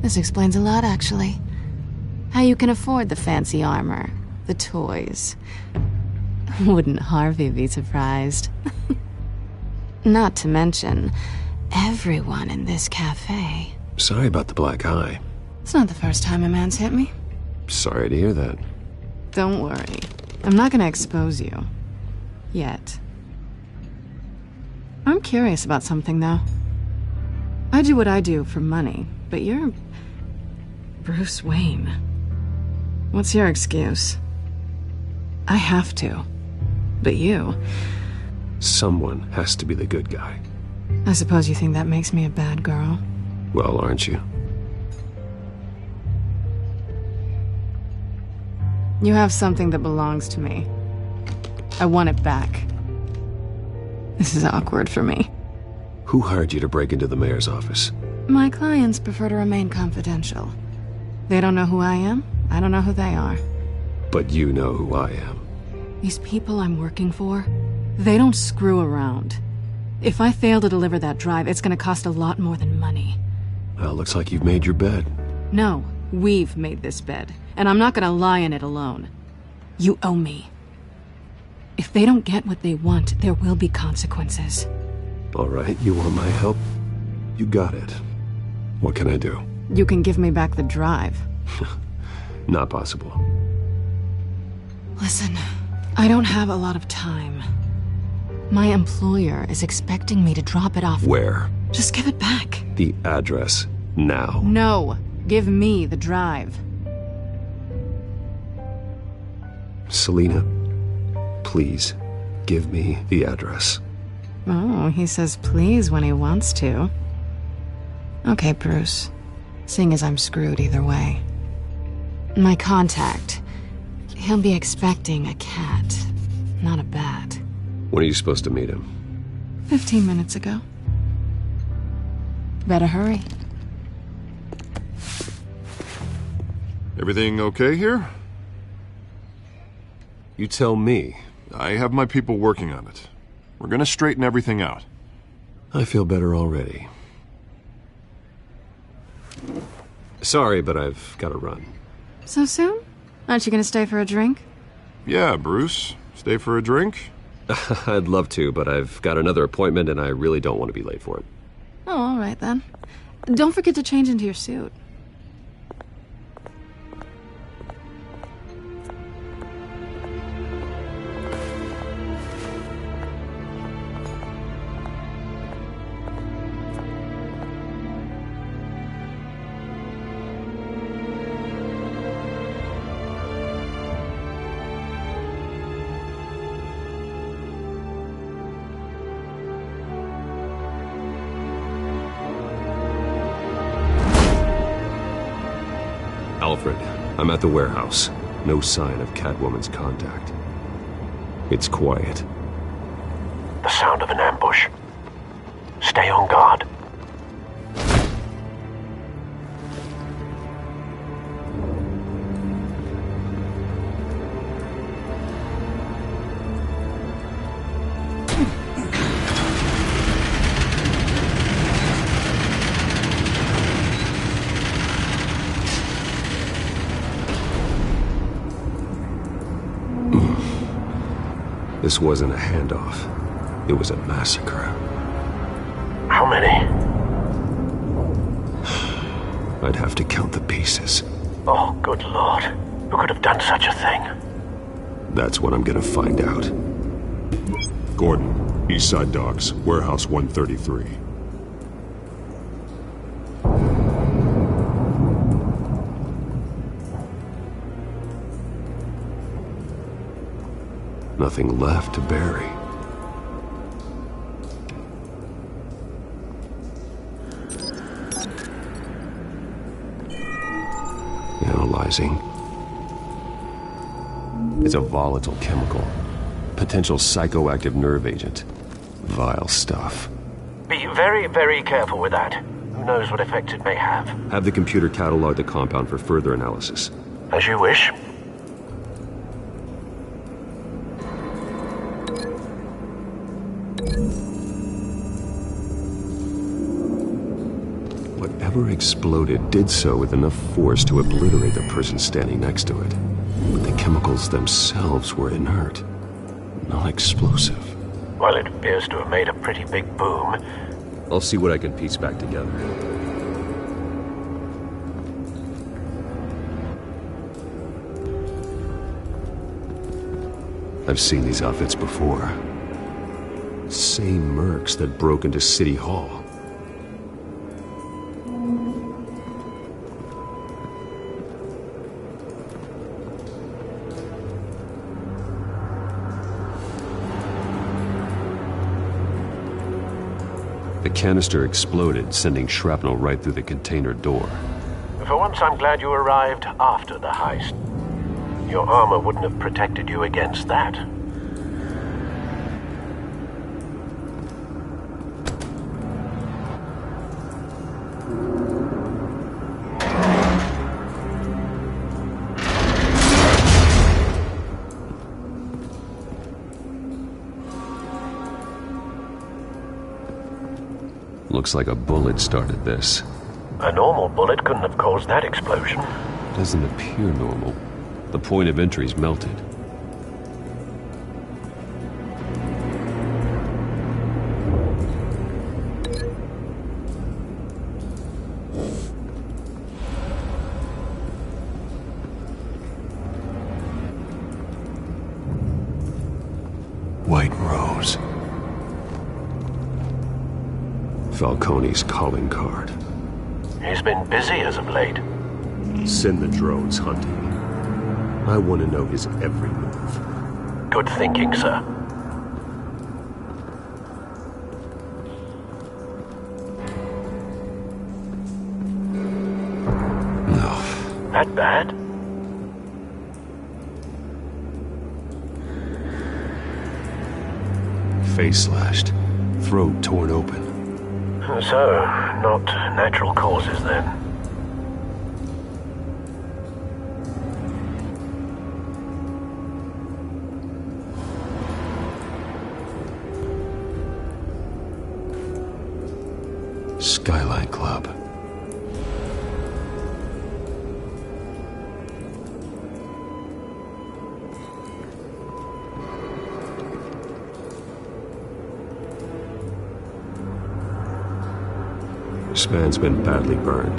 A: This explains a lot, actually. How you can afford the fancy armor, the toys. Wouldn't Harvey be surprised? Not to mention, everyone in this cafe.
G: Sorry about the black eye.
A: It's not the first time a man's hit me.
G: Sorry to hear that.
A: Don't worry. I'm not gonna expose you. Yet. I'm curious about something, though. I do what I do for money, but you're... Bruce Wayne. What's your excuse? I have to. But you...
G: Someone has to be the good guy.
A: I suppose you think that makes me a bad girl.
G: Well, aren't you?
A: You have something that belongs to me. I want it back. This is awkward for me.
G: Who hired you to break into the mayor's office?
A: My clients prefer to remain confidential. They don't know who I am. I don't know who they are.
G: But you know who I am.
A: These people I'm working for, they don't screw around. If I fail to deliver that drive, it's gonna cost a lot more than money.
G: Well, looks like you've made your bed.
A: No, we've made this bed, and I'm not gonna lie in it alone. You owe me. If they don't get what they want, there will be consequences.
G: All right, you want my help? You got it. What can I do?
A: You can give me back the drive.
G: Not possible.
A: Listen, I don't have a lot of time. My employer is expecting me to drop it off.
G: Where?
A: Just give it back.
G: The address, now.
A: No, give me the drive.
G: Selina, please, give me the address.
A: Oh, he says please when he wants to. Okay, Bruce. Seeing as I'm screwed either way. My contact, he'll be expecting a cat, not a bat.
G: When are you supposed to meet him?
A: 15 minutes ago. Better hurry.
I: Everything okay here?
G: You tell me.
I: I have my people working on it. We're gonna straighten everything out.
G: I feel better already. Sorry, but I've got to run.
A: So soon? Aren't you gonna stay for a drink?
I: Yeah, Bruce. Stay for a drink?
G: I'd love to, but I've got another appointment and I really don't want to be late for it.
A: Oh, all right then. Don't forget to change into your suit.
G: Alfred, I'm at the warehouse. No sign of Catwoman's contact. It's quiet.
B: The sound of an ambush. Stay on guard.
G: This wasn't a handoff. It was a massacre.
B: How many?
G: I'd have to count the pieces.
B: Oh, good lord. Who could have done such a thing?
G: That's what I'm gonna find out.
H: Gordon, Eastside Docks, Warehouse 133.
G: Nothing left to bury. Analyzing. It's a volatile chemical. Potential psychoactive nerve agent. Vile stuff.
B: Be very, very careful with that. Who knows what effects it may have.
G: Have the computer catalog the compound for further analysis.
B: As you wish.
G: Whatever exploded did so with enough force to obliterate the person standing next to it. But the chemicals themselves were inert, not explosive.
B: Well, it appears to have made a pretty big boom.
G: I'll see what I can piece back together. I've seen these outfits before. Same mercs that broke into City Hall. The canister exploded, sending shrapnel right through the container door.
B: For once, I'm glad you arrived after the heist. Your armor wouldn't have protected you against that.
G: Looks like a bullet started this.
B: A normal bullet couldn't have caused that explosion.
G: Doesn't appear normal. The point of entry's melted. White Rose. Falcone's calling card.
B: He's been busy as of late.
G: Send the drones hunting. I want to know his every move.
B: Good thinking, sir.
G: No.
B: That bad?
G: Face slashed. Throat torn open.
B: So, not natural causes then.
G: Skyline Club. This man's been badly burned.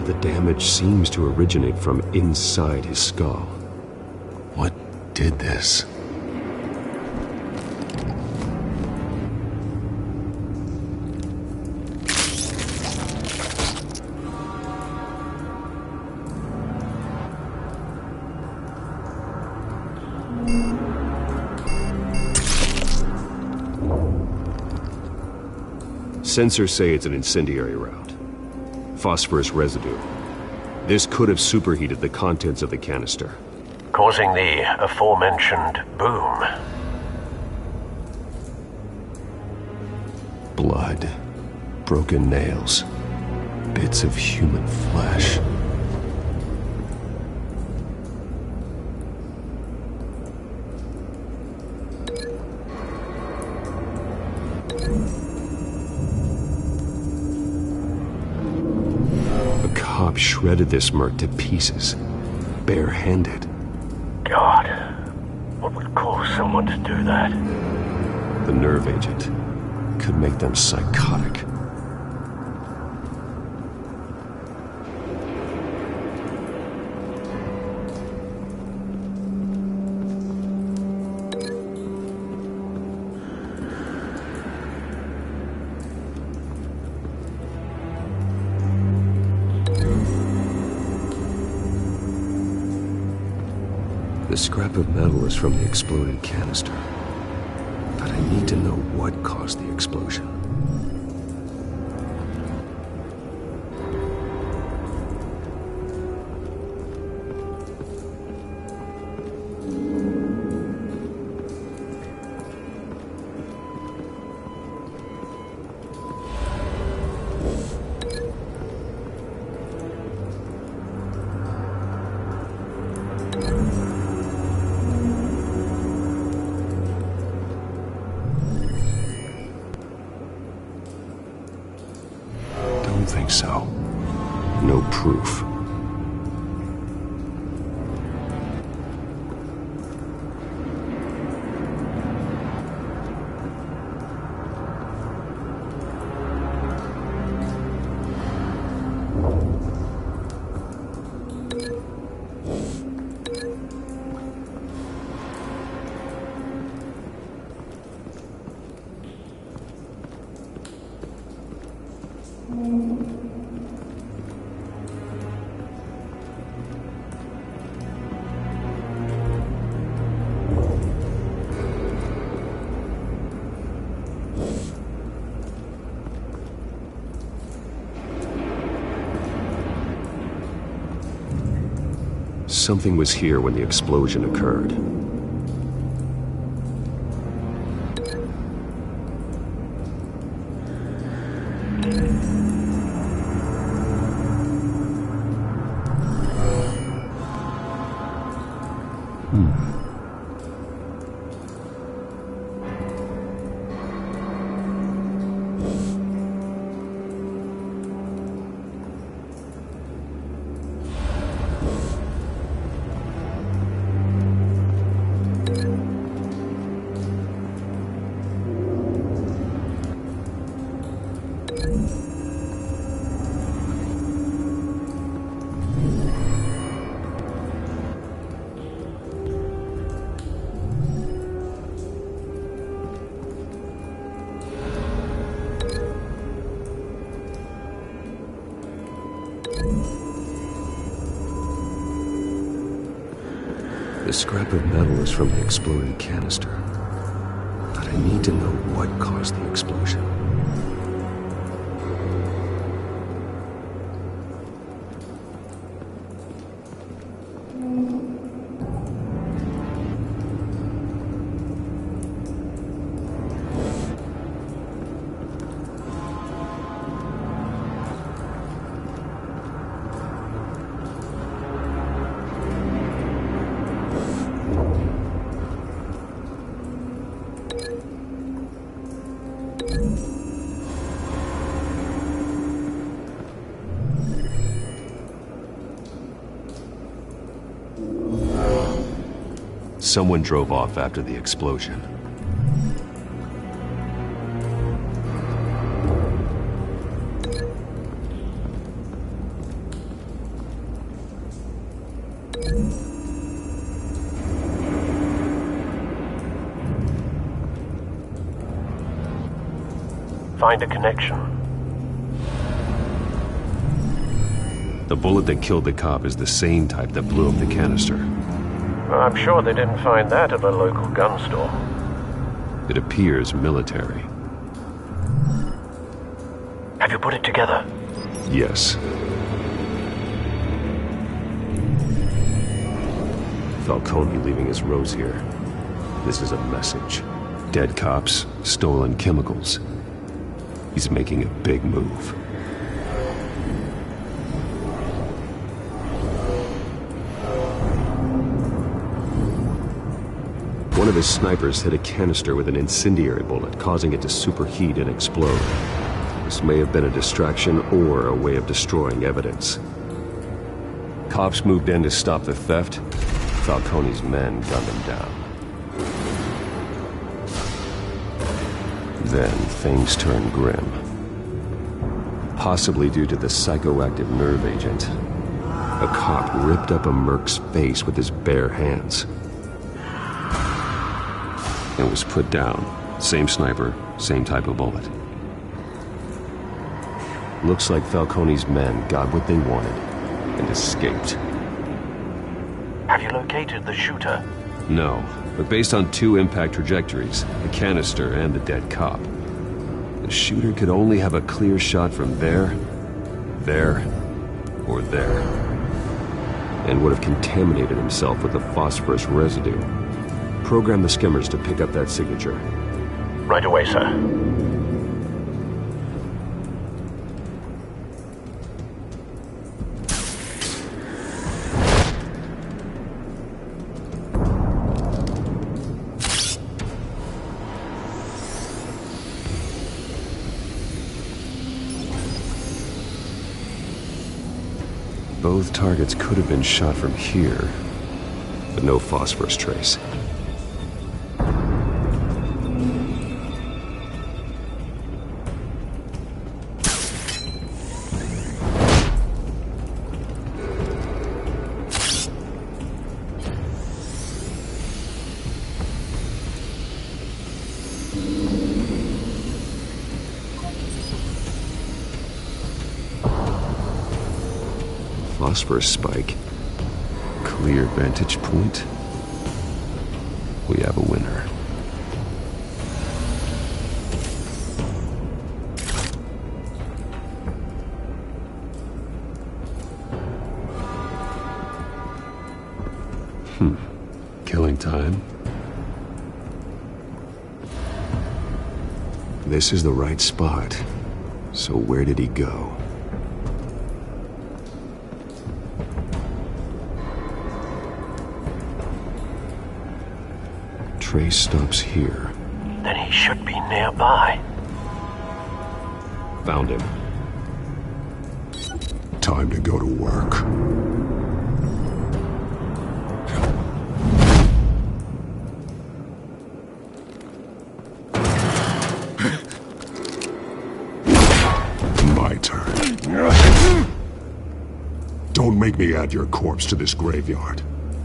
G: The damage seems to originate from inside his skull. What did this? Sensors say it's an incendiary route. Phosphorus residue. This could have superheated the contents of the canister,
B: causing the aforementioned boom.
G: Blood. Broken nails. Bits of human flesh. Shredded this merc to pieces, bare-handed.
B: God, what would cause someone to do that.
G: The nerve agent could make them psychotic. The scrap of metal is from the exploded canister. But I need to know what caused the explosion. Think so. No proof. Something was here when the explosion occurred. The scrap of metal is from the exploded canister. But I need to know what caused the explosion. Someone drove off after the explosion.
B: Find a connection.
G: The bullet that killed the cop is the same type that blew up the canister.
B: I'm sure they didn't find that at a local gun store.
G: It appears military.
B: Have you put it together?
G: Yes. Falcone leaving his rose here. This is a message. Dead cops, stolen chemicals. He's making a big move. One of his snipers hit a canister with an incendiary bullet, causing it to superheat and explode. This may have been a distraction or a way of destroying evidence. Cops moved in to stop the theft. Falcone's men gunned him down. Then things turned grim. Possibly due to the psychoactive nerve agent. A cop ripped up a merc's face with his bare hands. And was put down. Same sniper, same type of bullet. Looks like Falcone's men got what they wanted and escaped.
B: Have you located the shooter?
G: No, but based on 2 impact trajectories, the canister and the dead cop, the shooter could only have a clear shot from there, or there, and would have contaminated himself with the phosphorus residue. Program the skimmers to pick up that signature.
B: Right away, sir.
G: Both targets could have been shot from here, but no phosphorus trace. Phosphorus spike. Clear vantage point. We have a winner. Killing time. This is the right spot. So where did he go? Trace stops here.
B: Then he should be nearby.
G: Found him.
H: Time to go to work. My turn. Don't make me add your corpse to this graveyard.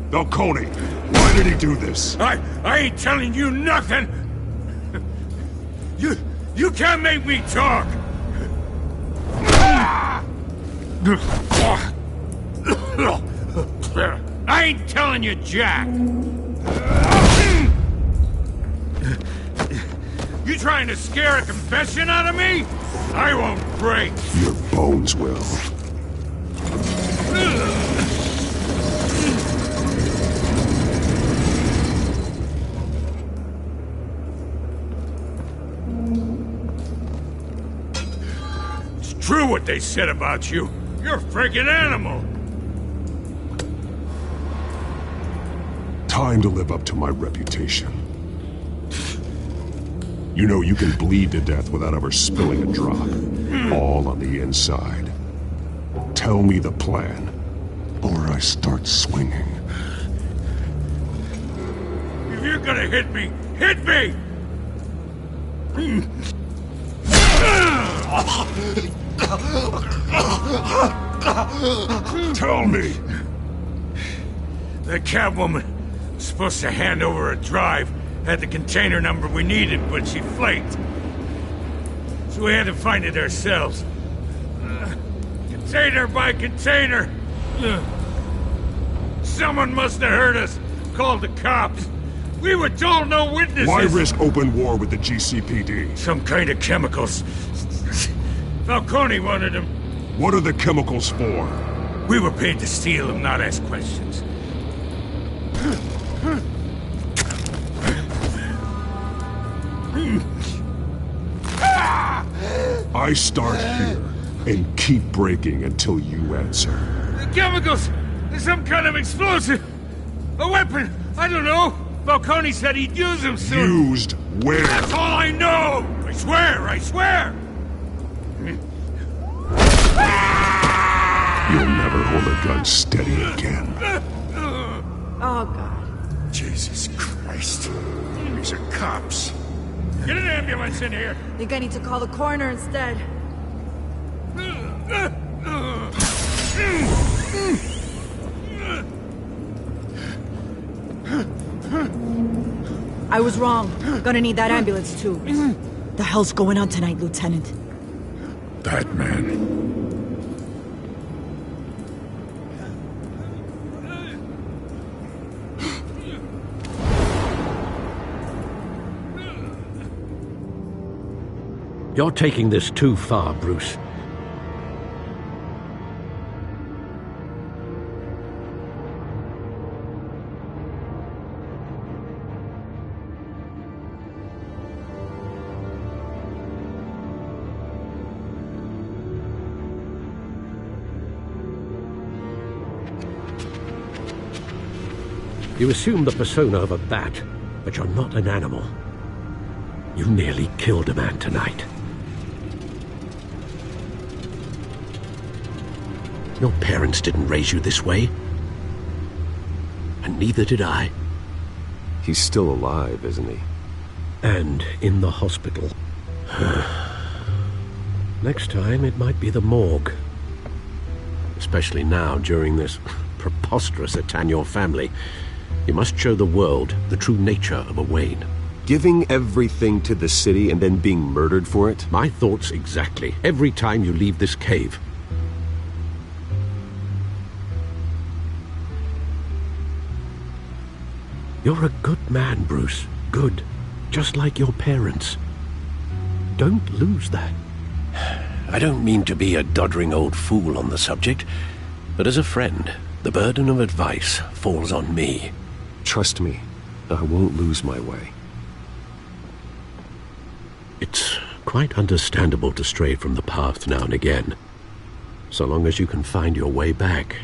H: Falcone, why did he do this?
N: I ain't telling you nothing! You can't make me talk! I ain't telling you jack! You trying to scare a confession out of me? I won't break!
H: Your bones will.
N: True what they said about you. You're a freaking animal.
H: Time to live up to my reputation. You know you can bleed to death without ever spilling a drop. All on the inside. Tell me the plan, or I start swinging.
N: If you're gonna hit me, hit me!
H: Tell me!
N: The Catwoman was supposed to hand over a drive, had the container number we needed, but she flaked. So we had to find it ourselves. Container by container! Someone must have heard us, called the cops. We were told no witnesses!
H: Why risk open war with the GCPD?
N: Some kind of chemicals. Falcone wanted them.
H: What are the chemicals for?
N: We were paid to steal them, not ask questions.
H: I start here and keep breaking until you answer.
N: The chemicals! There's some kind of explosive! A weapon! I don't know! Falcone said he'd use them soon!
H: Used where?
N: That's all I know! I swear! I swear!
H: You'll never hold a gun steady again.
J: Oh, God.
N: Jesus Christ. These are cops.
D: Get an ambulance in here!
R: Think I need to call the coroner instead. I was wrong. Gonna need that ambulance too. The hell's going on tonight, Lieutenant?
H: That man.
F: You're taking this too far, Bruce. You assume the persona of a bat, but you're not an animal. You nearly killed a man tonight. Your parents didn't raise you this way. And neither did I.
G: He's still alive, isn't he?
F: And in the hospital. Next time, it might be the morgue. Especially now, during this preposterous attack on your family. You must show the world the true nature of a Wayne.
G: Giving everything to the city and then being murdered for it?
F: My thoughts exactly. Every time you leave this cave. You're a good man, Bruce. Good. Just like your parents. Don't lose that. I don't mean to be a doddering old fool on the subject, but as a friend, the burden of advice falls on me.
G: Trust me, I won't lose my way.
F: It's quite understandable to stray from the path now and again, so long as you can find your way back.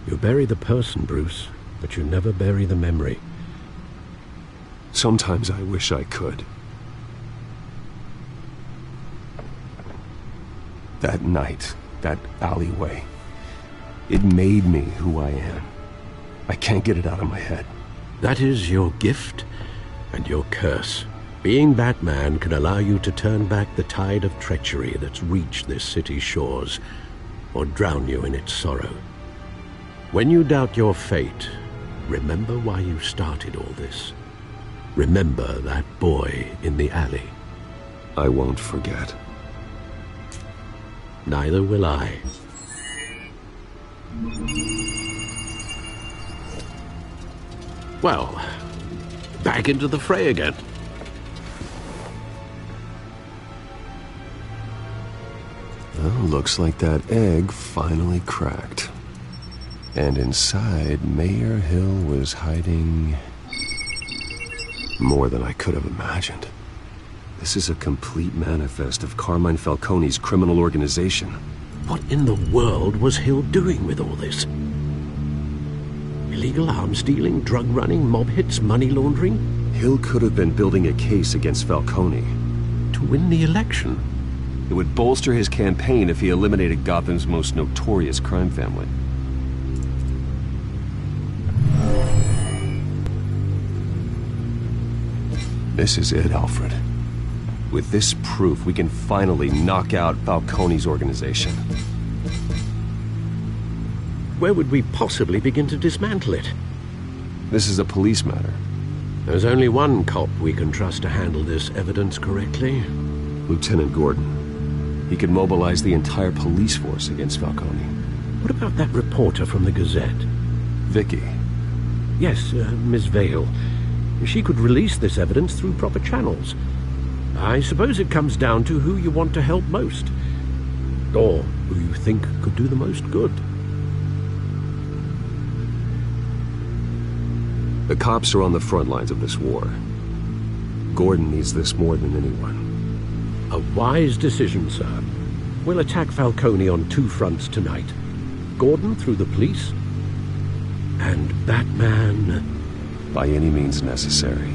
F: You bury the person, Bruce, but you never bury the memory.
G: Sometimes I wish I could. That night, that alleyway, it made me who I am. I can't get it out of my head.
F: That is your gift and your curse. Being Batman can allow you to turn back the tide of treachery that's reached this city's shores, or drown you in its sorrow. When you doubt your fate, remember why you started all this. Remember that boy in the alley.
G: I won't forget.
F: Neither will I. Well, back into the fray again.
G: Well, looks like that egg finally cracked. And inside, Mayor Hill was hiding more than I could have imagined. This is a complete manifest of Carmine Falcone's criminal organization.
F: What in the world was Hill doing with all this? Illegal arms dealing, drug running, mob hits, money laundering?
G: Hill could have been building a case against Falcone.
F: To win the election?
G: It would bolster his campaign if he eliminated Gotham's most notorious crime family. This is it, Alfred. With this proof, we can finally knock out Falcone's organization.
F: Where would we possibly begin to dismantle it?
G: This is a police matter.
F: There's only one cop we can trust to handle this evidence correctly.
G: Lieutenant Gordon. He could mobilize the entire police force against Falcone.
F: What about that reporter from the Gazette?
G: Vicky.
F: Yes, Miss Vale. She could release this evidence through proper channels. I suppose it comes down to who you want to help most. Or who you think could do the most good.
G: The cops are on the front lines of this war. Gordon needs this more than anyone.
F: A wise decision, sir. We'll attack Falcone on two fronts tonight. Gordon through the police, and Batman...
G: by any means necessary.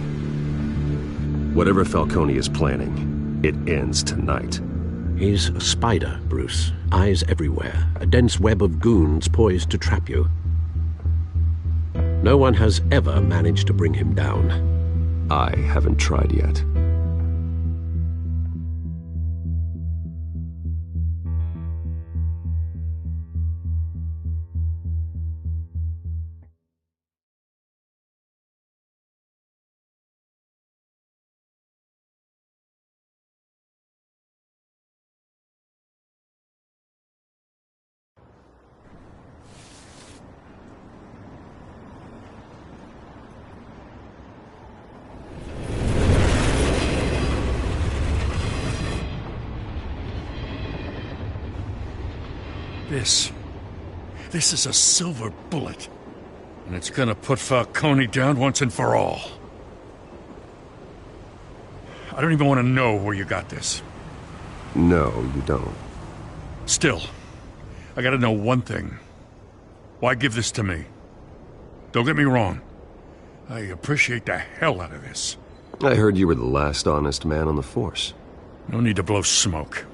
G: Whatever Falcone is planning, it ends tonight.
F: He's a spider, Bruce. Eyes everywhere. A dense web of goons poised to trap you. No one has ever managed to bring him down.
G: I haven't tried yet.
D: This is a silver bullet. And it's gonna put Falcone down once and for all. I don't even want to know where you got this.
G: No, you don't.
D: Still, I gotta know one thing. Why give this to me? Don't get me wrong. I appreciate the hell out of this.
G: I heard you were the last honest man on the force.
D: No need to blow smoke.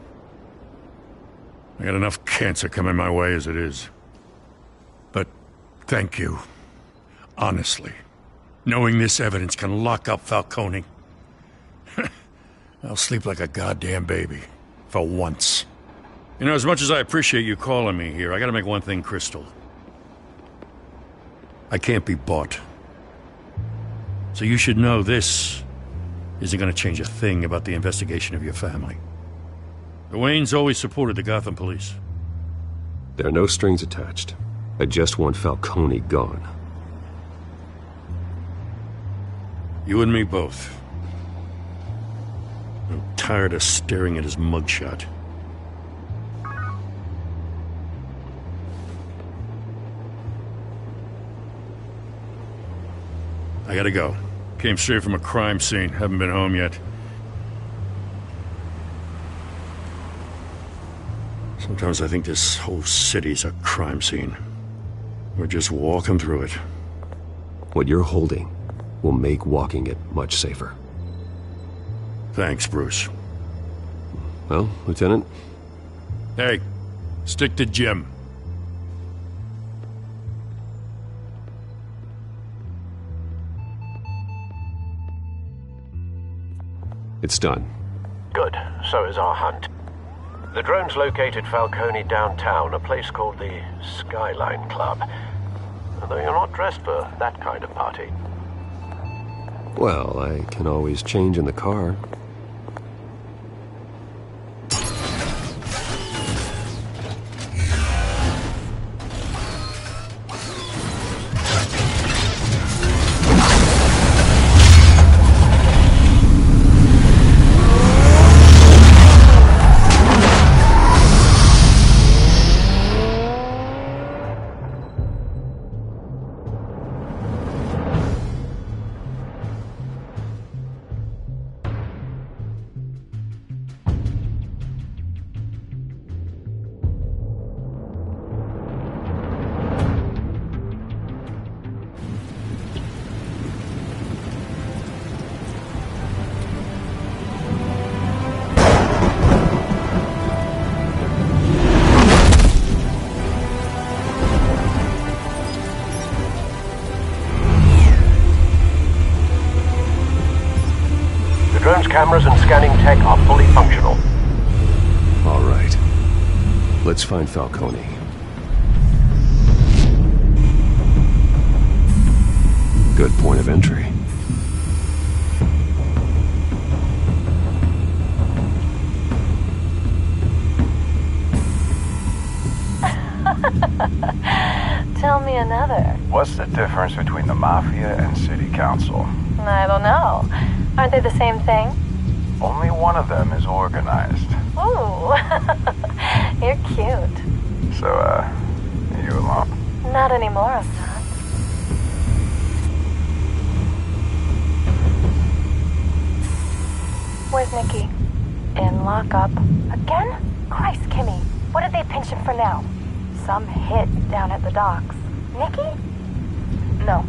D: I got enough cancer coming my way as it is. But thank you. Honestly. Knowing this evidence can lock up Falcone. I'll sleep like a goddamn baby. For once. You know, as much as I appreciate you calling me here, I gotta make one thing crystal. I can't be bought. So you should know this isn't gonna change a thing about the investigation of your family. The Waynes always supported the Gotham police.
G: There are no strings attached. I just want Falcone gone.
D: You and me both. I'm tired of staring at his mugshot. I gotta go. Came straight from a crime scene. Haven't been home yet. Sometimes I think this whole city's a crime scene. We're just walking through it.
G: What you're holding will make walking it much safer.
D: Thanks, Bruce.
G: Well, Lieutenant?
D: Hey, stick to Jim.
G: It's done.
F: Good. So is our hunt. The drones located Falcone downtown, a place called the Skyline Club. Though you're not dressed for that kind of party.
G: Well, I can always change in the car.
F: Drone's cameras and scanning tech are fully functional.
G: All right. Let's find Falcone. Good point of entry.
S: Tell me another.
T: What's the difference between the Mafia and City Council?
S: I don't know. Aren't they the same thing?
T: Only one of them is organized.
S: Ooh, you're cute.
T: So, you alone?
S: Not anymore, I'm not. Where's Nicky? In lockup. Again? Christ, Kimmy. What did they pinch him for now? Some hit down at the docks. Nicky? No.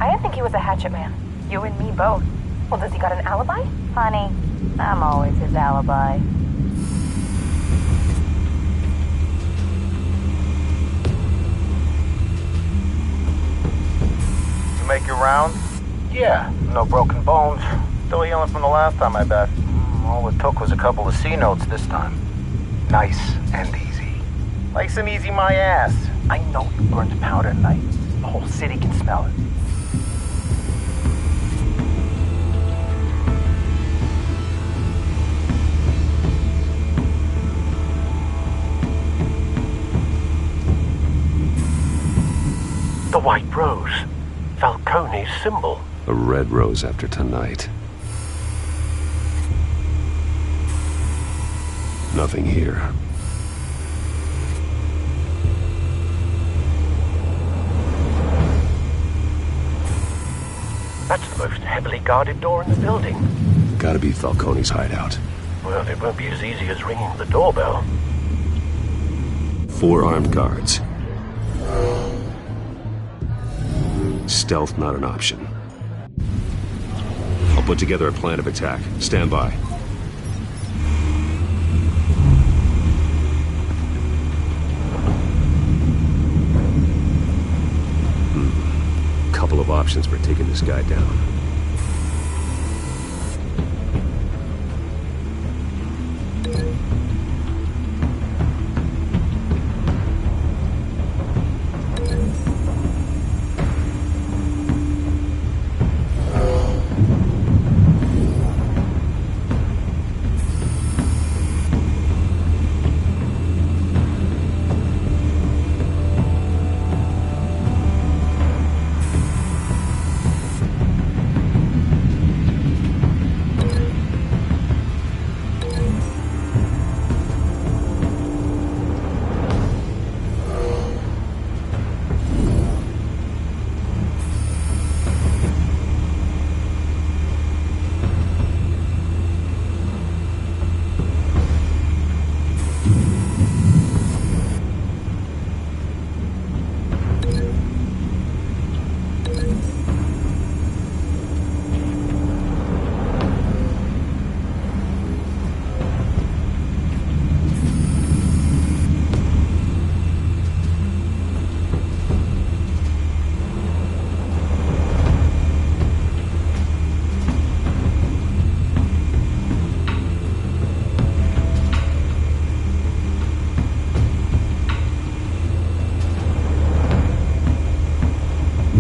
S: I didn't think he was a hatchet man. You and me both. Well, does he got an alibi? Honey, I'm always his alibi.
T: You make your rounds? Yeah, no broken bones. Still healing from the last time, I bet. All it took was a couple of C notes this time. Nice and easy. Nice and easy my ass. I know you burned powder at night. The whole city can smell it.
F: The white rose. Falcone's symbol.
G: A red rose after tonight. Nothing here.
U: heavily guarded door in the building.
G: Gotta be Falcone's hideout.
U: Well, it won't be as easy as ringing the doorbell.
G: 4 armed guards. Stealth not an option. I'll put together a plan of attack. Stand by. Couple of options for taking this guy down.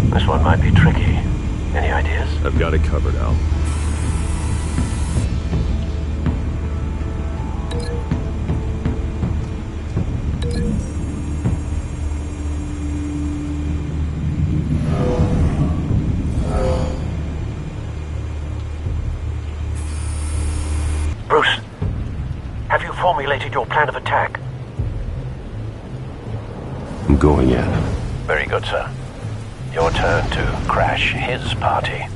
U: This one might be tricky. Any ideas?
G: I've got it covered, Al.
U: Bruce, have you formulated your plan of attack?
G: I'm going in.
U: Very good, sir. Your turn to crash his party.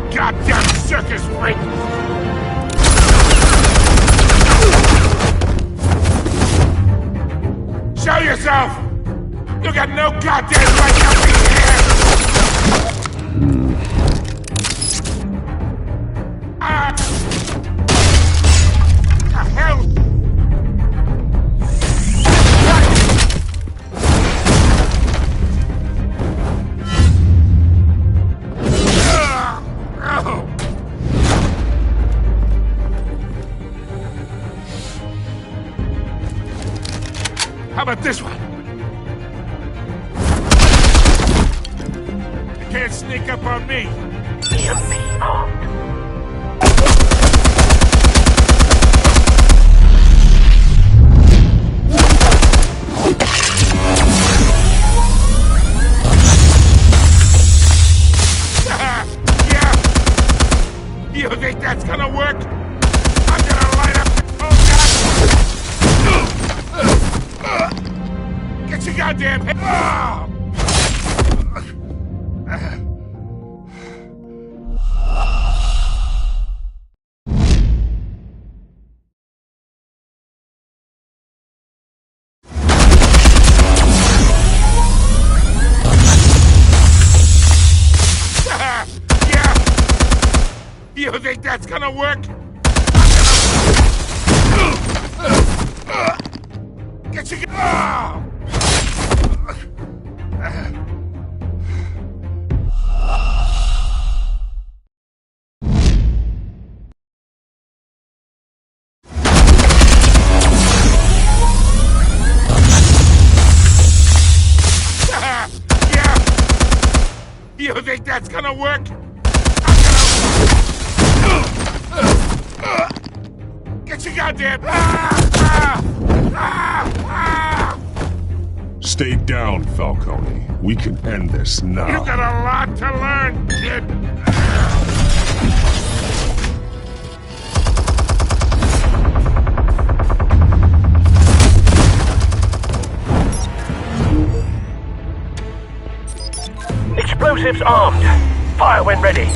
N: Goddamn circus freak! Show yourself! You got no goddamn right to be here! The hell? How about this one? You can't sneak up on me.
U: EMP armed.
N: Yeah. You think that's gonna work? I'm gonna light up. Oh God! Get your goddamn head! Oh! that's gonna work? Get you. You think that's gonna work? Get your goddamn...
H: Stay down, Falcone. We can end this now.
N: You got a lot to learn, kid.
U: Explosives armed. Fire when ready.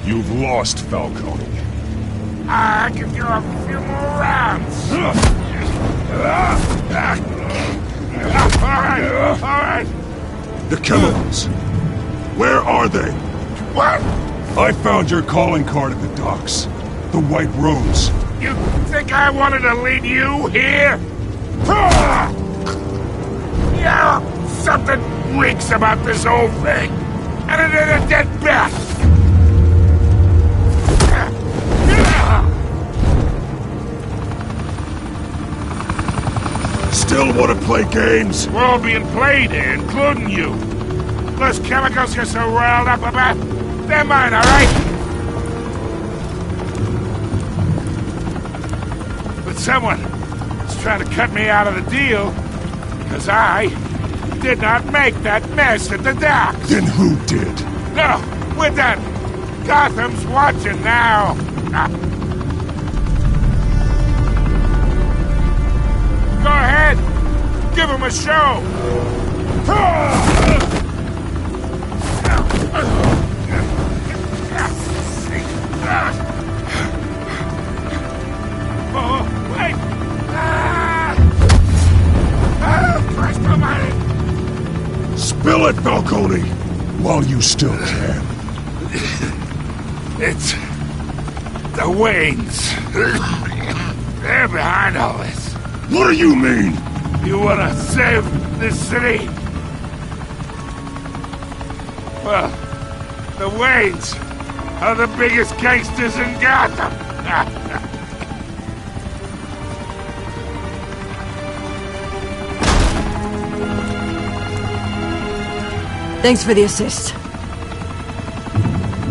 H: You've lost, Falcone.
N: I can do a few more rounds. All right.
H: The chemicals. Where are they?
N: What?
H: I found your calling card at the docks. The White Rose.
N: You think I wanted to lead you here? Yeah, something reeks about this whole thing. And it ain't a dead bat.
H: Still want to play games?
N: We're all being played here, including you. Those chemicals you're so riled up about, they're mine, all right? But someone is trying to cut me out of the deal because I did not make that mess at the docks.
H: Then who did?
N: No, we're done. Gotham's watching now. Go ahead. Give him a show. Oh, wait. Christ almighty.
H: Spill it, Falcone, while you still can.
N: It's the Waynes. They're behind all this.
H: What do you mean?
N: You wanna save this city? Well, the Waynes are the biggest gangsters in Gotham.
R: Thanks for the assist.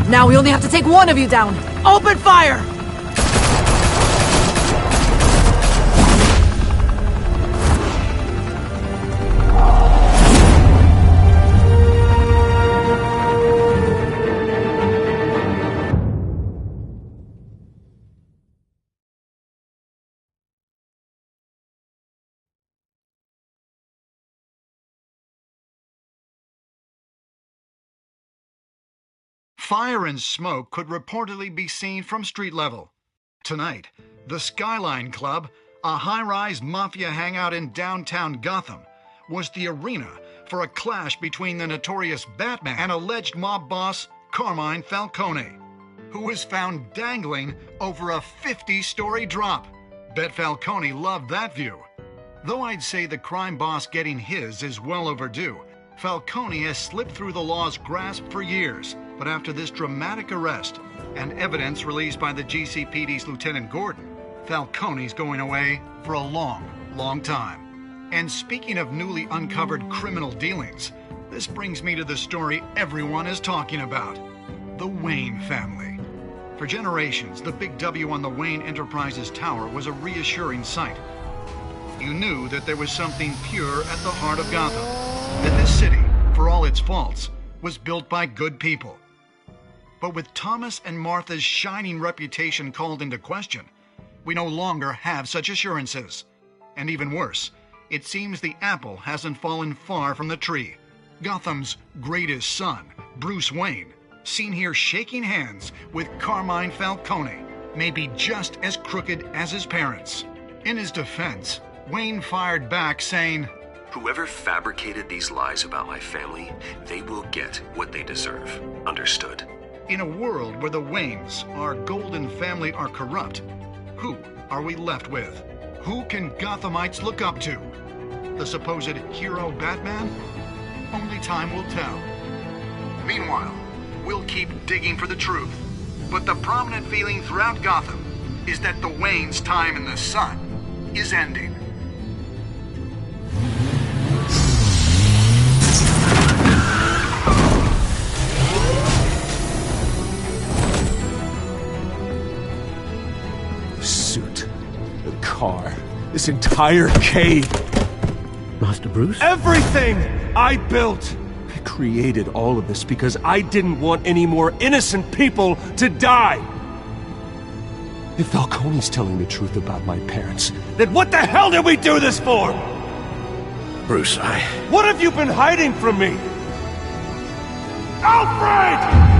R: Now we only have to take one of you down. Open fire!
O: Fire and smoke could reportedly be seen from street level. Tonight, the Skyline Club, a high-rise mafia hangout in downtown Gotham, was the arena for a clash between the notorious Batman and alleged mob boss Carmine Falcone, who was found dangling over a 50-story drop. Bet Falcone loved that view. Though I'd say the crime boss getting his is well overdue, Falcone has slipped through the law's grasp for years. But after this dramatic arrest and evidence released by the GCPD's Lieutenant Gordon, Falcone's going away for a long, long time. And speaking of newly uncovered criminal dealings, this brings me to the story everyone is talking about: the Wayne family. For generations, the big W on the Wayne Enterprises Tower was a reassuring sight. You knew that there was something pure at the heart of Gotham, that this city, for all its faults, was built by good people. But with Thomas and Martha's shining reputation called into question, we no longer have such assurances. And even worse, it seems the apple hasn't fallen far from the tree. Gotham's greatest son, Bruce Wayne, seen here shaking hands with Carmine Falcone, may be just as crooked as his parents. In his defense, Wayne fired back saying,
B: "Whoever fabricated these lies about my family, they will get what they deserve. Understood?"
O: In a world where the Waynes, our golden family, are corrupt, who are we left with? Who can Gothamites look up to? The supposed hero Batman? Only time will tell. Meanwhile, we'll keep digging for the truth. But the prominent feeling throughout Gotham is that the Waynes' time in the sun is ending.
C: The suit, the car, this entire cave.
F: Master Bruce?
C: Everything I built! I created all of this because I didn't want any more innocent people to die! If Falcone's telling the truth about my parents, then what the hell did we do this for?
F: Bruce,
C: What have you been hiding from me? Alfred!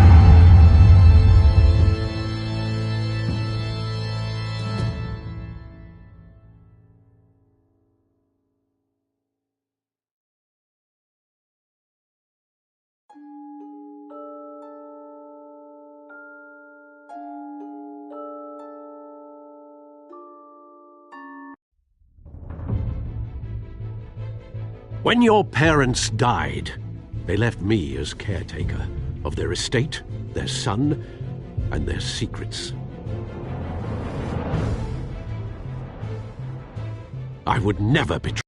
F: When your parents died, they left me as caretaker of their estate, their son, and their secrets. I would never betray.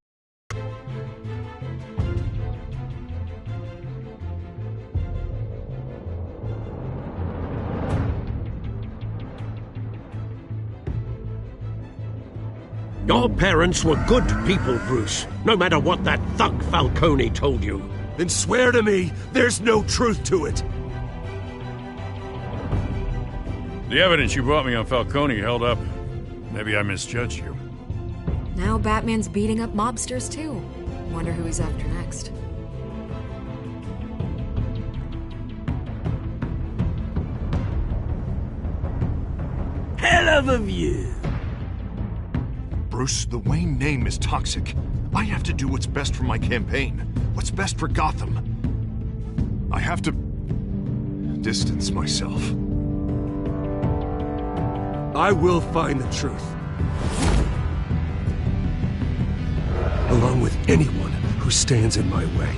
F: Your parents were good people, Bruce, no matter what that thug Falcone told you.
C: Then swear to me there's no truth to it.
E: The evidence you brought me on Falcone held up. Maybe I misjudged you.
L: Now Batman's beating up mobsters too. Wonder who he's after next.
Q: Hell of a view.
I: Bruce, the Wayne name is toxic. I have to do what's best for my campaign. What's best for Gotham. I have to distance myself.
C: I will find the truth. Along with anyone who stands in my way.